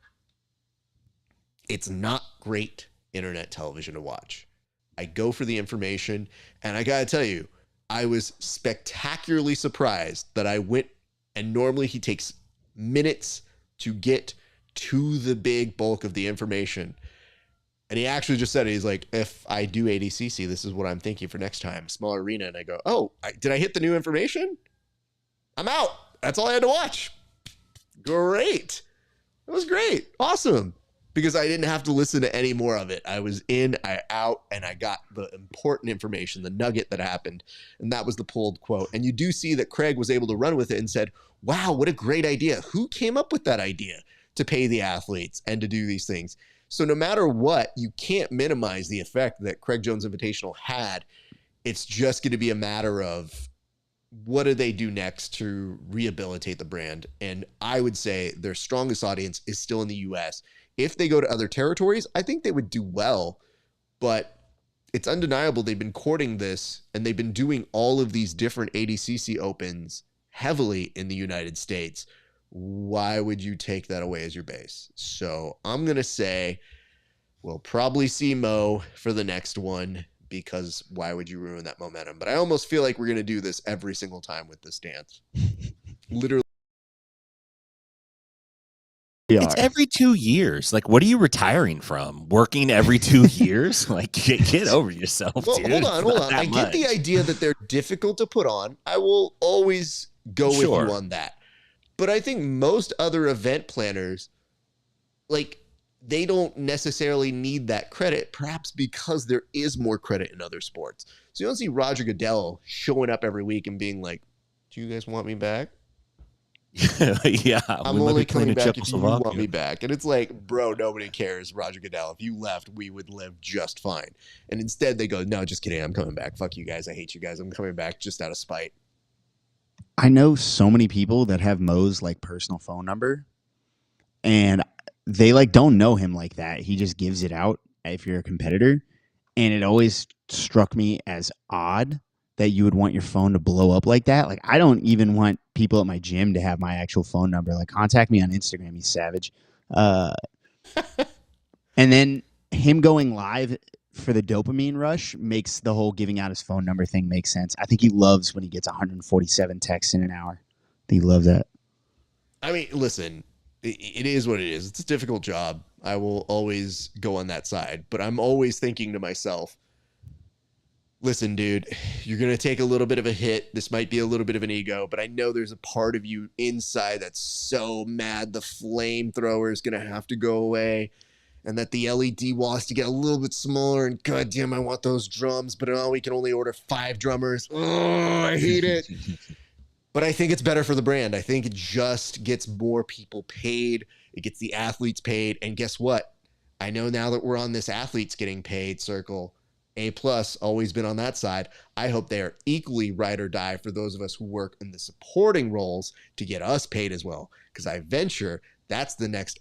it's not great internet television to watch. I go for the information, and I got to tell you, I was spectacularly surprised that I went, and normally he takes minutes to get to the big bulk of the information. And he actually just said it. He's like, if I do ADCC, this is what I'm thinking for next time, smaller arena. And I go, oh, did I hit the new information? I'm out. That's all I had to watch. Great. It was great. Awesome. Because I didn't have to listen to any more of it. I was in, I out, and I got the important information, the nugget that happened. And that was the pulled quote. And you do see that Craig was able to run with it and said, wow, what a great idea. Who came up with that idea to pay the athletes and to do these things? So no matter what, you can't minimize the effect that Craig Jones Invitational had. It's just going to be a matter of what do they do next to rehabilitate the brand? And I would say their strongest audience is still in the US. If they go to other territories, I think they would do well, but it's undeniable they've been courting this and they've been doing all of these different ADCC opens heavily in the United States. Why would you take that away as your base? So I'm going to say we'll probably see Mo for the next one, because why would you ruin that momentum? But I almost feel like we're going to do this every single time with this dance. Literally. It's every 2 years. Like, what are you retiring from? Working every 2 years? Like, get over yourself, Well, dude. hold on. I get the idea that they're difficult to put on. I will always go with you on that. But I think most other event planners, like, they don't necessarily need that credit, perhaps because there is more credit in other sports. So you don't see Roger Goodell showing up every week and being like, do you guys want me back? Yeah. I'm only coming back if you want me back. And it's like, bro, nobody cares, Roger Goodell. If you left, we would live just fine. And instead they go, no, just kidding. I'm coming back. Fuck you guys. I hate you guys. I'm coming back just out of spite. I know so many people that have Mo's like personal phone number, and they like don't know him like that. He just gives it out if you're a competitor. And it always struck me as odd that you would want your phone to blow up like that. Like, I don't even want people at my gym to have my actual phone number. Like, contact me on Instagram, you savage. And then him going live for the dopamine rush makes the whole giving out his phone number thing make sense. I think he loves when he gets 147 texts in an hour. I think he loves that. I mean, listen, it is what it is. It's a difficult job. I will always go on that side, but I'm always thinking to myself, listen, dude, you're going to take a little bit of a hit. This might be a little bit of an ego, but I know there's a part of you inside that's so mad the flamethrower is going to have to go away, and that the LED wall has to get a little bit smaller, and goddamn, I want those drums, but we can only order 5 drummers. Oh, I hate it. But I think it's better for the brand. I think it just gets more people paid. It gets the athletes paid. And guess what? I know now that we're on this athletes getting paid circle, A+, always been on that side. I hope they are equally ride or die for those of us who work in the supporting roles to get us paid as well. Because I venture that's the next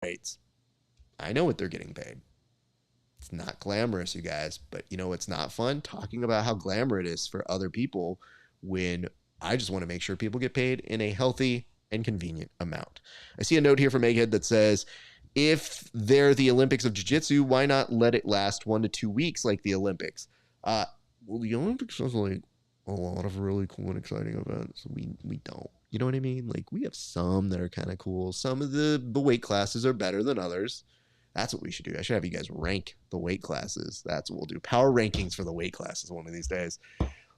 rates. I know what they're getting paid. It's not glamorous, you guys, but you know it's not fun? Talking about how glamorous it is for other people when I just want to make sure people get paid in a healthy and convenient amount. I see a note here from Egghead that says, if they're the Olympics of Jiu-Jitsu, why not let it last 1 to 2 weeks like the Olympics? Well, the Olympics has like a lot of really cool and exciting events. We don't. You know what I mean? Like, we have some that are kind of cool. Some of the weight classes are better than others. That's what we should do. I should have you guys rank the weight classes. That's what we'll do. Power rankings for the weight classes one of these days.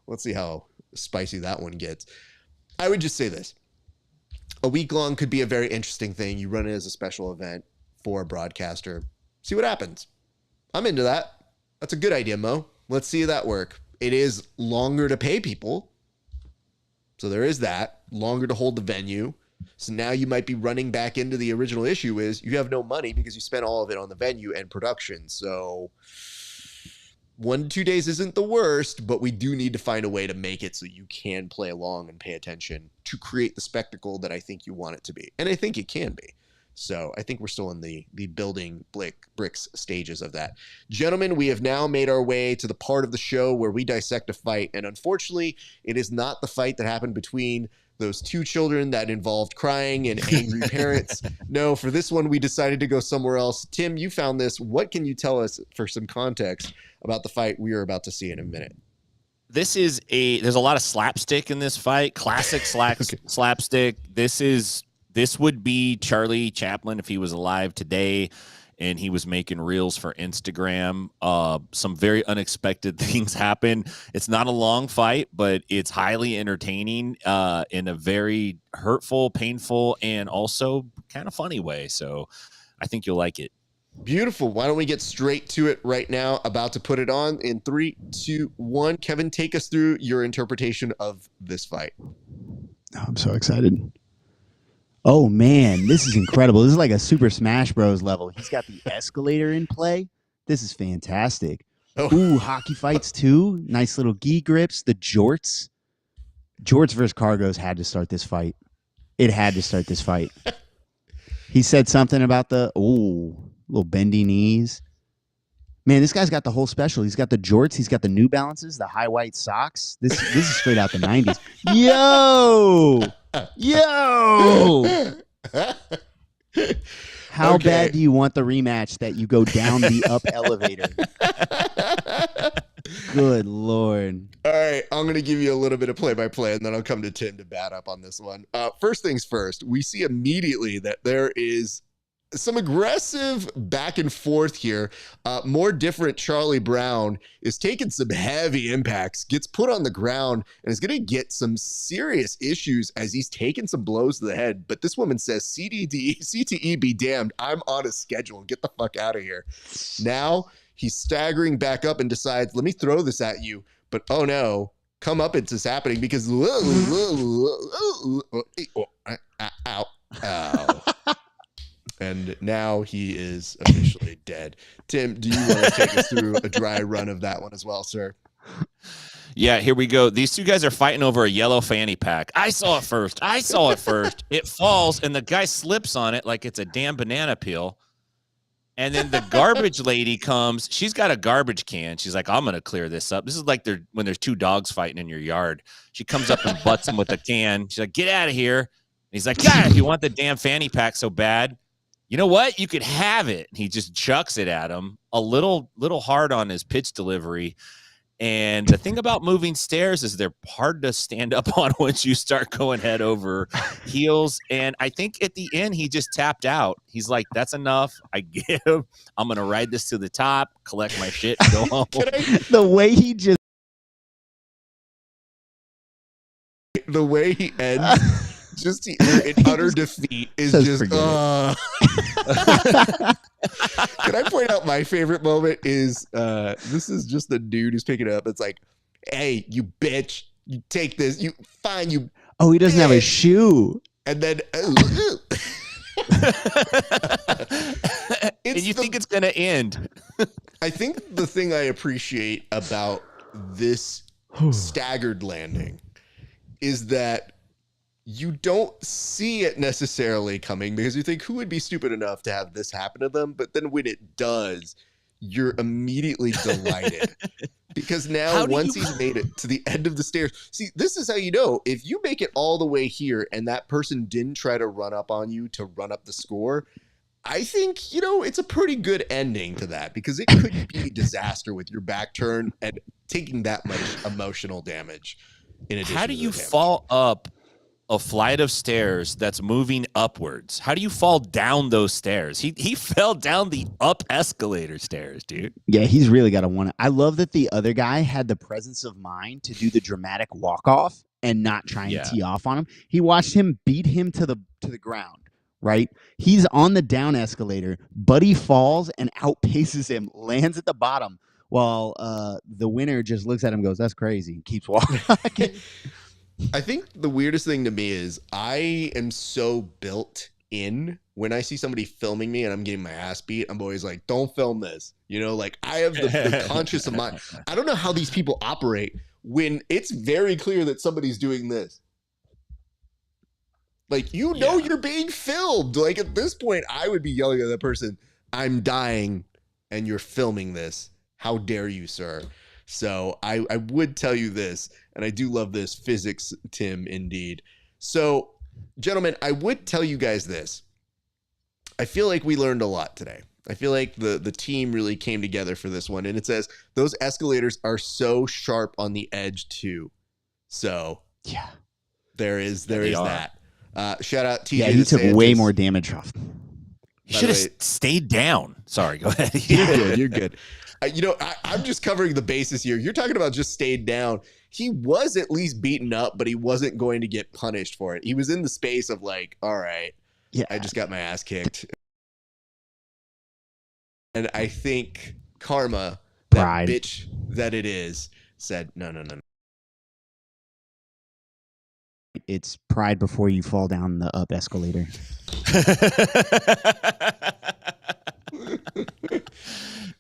Let's see how spicy that one gets. I would just say this. A week long could be a very interesting thing. You run it as a special event for a broadcaster. See what happens. I'm into that. That's a good idea, Mo. Let's see that work. It is longer to pay people. So there is that. Longer to hold the venue. So now you might be running back into the original issue is you have no money because you spent all of it on the venue and production. So 1 to 2 days isn't the worst, but we do need to find a way to make it so you can play along and pay attention to create the spectacle that I think you want it to be. And I think it can be. So I think we're still in the building bricks stages of that. Gentlemen, we have now made our way to the part of the show where we dissect a fight. And unfortunately, it is not the fight that happened between those 2 children that involved crying and angry parents. No, for this one, we decided to go somewhere else. Tim, you found this. What can you tell us for some context about the fight we are about to see in a minute? There's a lot of slapstick in this fight. Classic slapstick. This would be Charlie Chaplin if he was alive today and he was making reels for Instagram. Some very unexpected things happen. It's not a long fight, but it's highly entertaining in a very hurtful, painful, and also kind of funny way. So I think you'll like it. Beautiful. Why don't we get straight to it right now? About to put it on in 3, 2, 1. Kevin, take us through your interpretation of this fight. Oh, I'm so excited. Oh, man, this is incredible. This is like a Super Smash Bros. Level. He's got the escalator in play. This is fantastic. Oh. Ooh, hockey fights too. Nice little gi grips. The jorts. Jorts versus Cargos had to start this fight. It had to start this fight. He said something about the little bendy knees. Man, this guy's got the whole special. He's got the jorts. He's got the New Balances, the high white socks. This is straight out the 90s. Yo! How bad do you want the rematch that you go down the up elevator? Good Lord. All right, I'm going to give you a little bit of play-by-play, and then I'll come to Tim to bat up on this one. First things first, we see immediately that there is some aggressive back and forth here. More different Charlie Brown is taking some heavy impacts, gets put on the ground, and is going to get some serious issues as he's taking some blows to the head. But this woman says, CTE be damned. I'm on a schedule. Get the fuck out of here. Now he's staggering back up and decides, let me throw this at you. But oh no, come up, it's happening because ow. And now he is officially dead. Tim, do you want to take us through a dry run of that one as well, sir? Yeah, here we go. These two guys are fighting over a yellow fanny pack. I saw it first. It falls, and the guy slips on it like it's a damn banana peel. And then the garbage lady comes. She's got a garbage can. She's like, I'm going to clear this up. This is like when there's two dogs fighting in your yard. She comes up and butts him with a can. She's like, get out of here. And he's like, God, if you want the damn fanny pack so bad, you know what? You could have it. He just chucks it at him. A little hard on his pitch delivery. And the thing about moving stairs is they're hard to stand up on once you start going head over heels. And I think at the end, he just tapped out. He's like, that's enough. I give. I'm going to ride this to the top, collect my shit, and go home. The way he just... The way he ends... just in utter defeat is just can I point out my favorite moment is this is just the dude who's picking it up. It's like, hey, you bitch, you take this, you fine, you he doesn't have a shoe. And then and you think it's gonna end. I think the thing I appreciate about this staggered landing is that you don't see it necessarily coming because you think, who would be stupid enough to have this happen to them? But then when it does, you're immediately delighted because now once he's made it to the end of the stairs, see, this is how you know if you make it all the way here and that person didn't try to run up on you to run up the score. I think, it's a pretty good ending to that because it could be disaster with your back turn and taking that much emotional damage. In addition, how do you fall up a flight of stairs that's moving upwards? How do you fall down those stairs? He fell down the up escalator stairs, dude. Yeah, he's really got to want it. I love that the other guy had the presence of mind to do the dramatic walk off and not try and tee off on him. He watched him beat him to the ground, right? He's on the down escalator. Buddy falls and outpaces him, lands at the bottom while the winner just looks at him and goes, that's crazy, and keeps walking. I think the weirdest thing to me is I am so built in when I see somebody filming me and I'm getting my ass beat. I'm always like, don't film this. Like I have the conscious of mind. I don't know how these people operate when it's very clear that somebody's doing this. Like, you're being filmed. Like at this point, I would be yelling at that person, I'm dying and you're filming this. How dare you, sir? So I would tell you this, and I do love this physics, Tim, indeed. So, gentlemen, I would tell you guys this. I feel like we learned a lot today. I feel like the team really came together for this one. And it says those escalators are so sharp on the edge, too. So, yeah, there is that. Shout out TJ. Yeah, he took way more damage off. He should have stayed down. Sorry, go ahead. You're good. I'm just covering the bases here. You're talking about just stayed down. He was at least beaten up, but he wasn't going to get punished for it. He was in the space of like, all right, I just got my ass kicked. And I think karma, that bitch that it is, said, no. It's pride before you fall down the up escalator.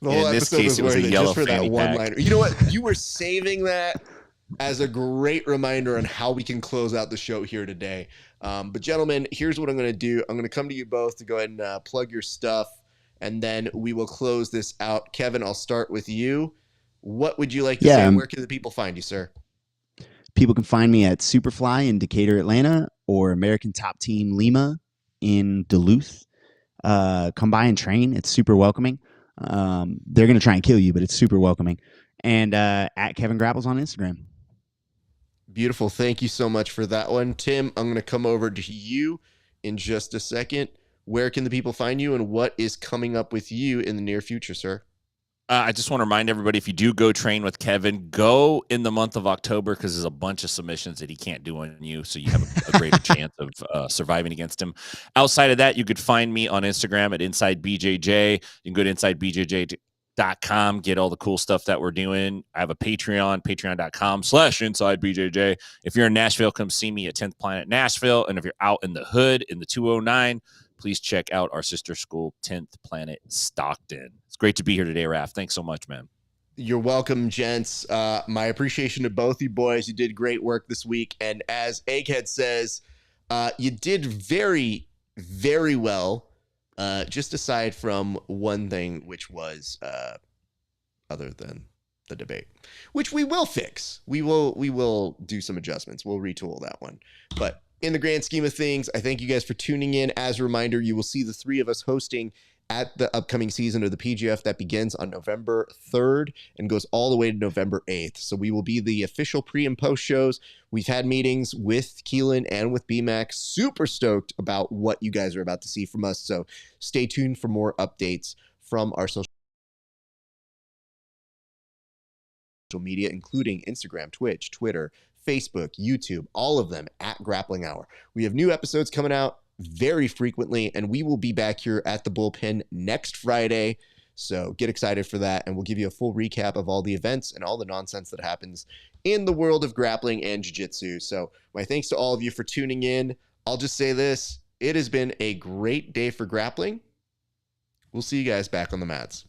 The whole In this episode case, was it was worth a it yellow just for that fanny one pack. liner. You know what? You were saving that as a great reminder on how we can close out the show here today. But gentlemen, here's what I'm going to do. I'm going to come to you both to go ahead and plug your stuff, and then we will close this out. Kevin, I'll start with you. What would you like to say? And where can the people find you, sir? People can find me at Superfly in Decatur, Atlanta, or American Top Team Lima in Duluth. Come by and train. It's super welcoming. They're going to try and kill you, but it's super welcoming. And at Kevin Grapples on Instagram. Beautiful. Thank you so much for that one. Tim, I'm going to come over to you in just a second. Where can the people find you, and what is coming up with you in the near future, sir? I just want to remind everybody, if you do go train with Kevin, go in the month of October, because there's a bunch of submissions that he can't do on you, so you have a greater chance of surviving against him. Outside of that, you could find me on Instagram at InsideBJJ. You can go to InsideBJJ.com, get all the cool stuff that we're doing. I have a Patreon, patreon.com/InsideBJJ. If you're in Nashville, come see me at 10th Planet Nashville. And if you're out in the hood in the 209, please check out our sister school, 10th Planet Stockton. It's great to be here today, Raf. Thanks so much, man. You're welcome, gents. My appreciation to both you boys. You did great work this week. And as Egghead says, you did very, very well, just aside from one thing, which was other than the debate, which we will fix. We will do some adjustments. We'll retool that one. But in the grand scheme of things, I thank you guys for tuning in. As a reminder, you will see the three of us hosting at the upcoming season of the PGF that begins on November 3rd and goes all the way to November 8th. So we will be the official pre and post shows. We've had meetings with Keelan and with BMAC. Super stoked about what you guys are about to see from us. So stay tuned for more updates from our social media, including Instagram, Twitch, Twitter, Facebook, YouTube, all of them at Grappling Hour. We have new episodes coming out very frequently, and we will be back here at the Bullpen next Friday. So get excited for that, and we'll give you a full recap of all the events and all the nonsense that happens in the world of grappling and jiu-jitsu. So my thanks to all of you for tuning in. I'll just say this. It has been a great day for grappling. We'll see you guys back on the mats.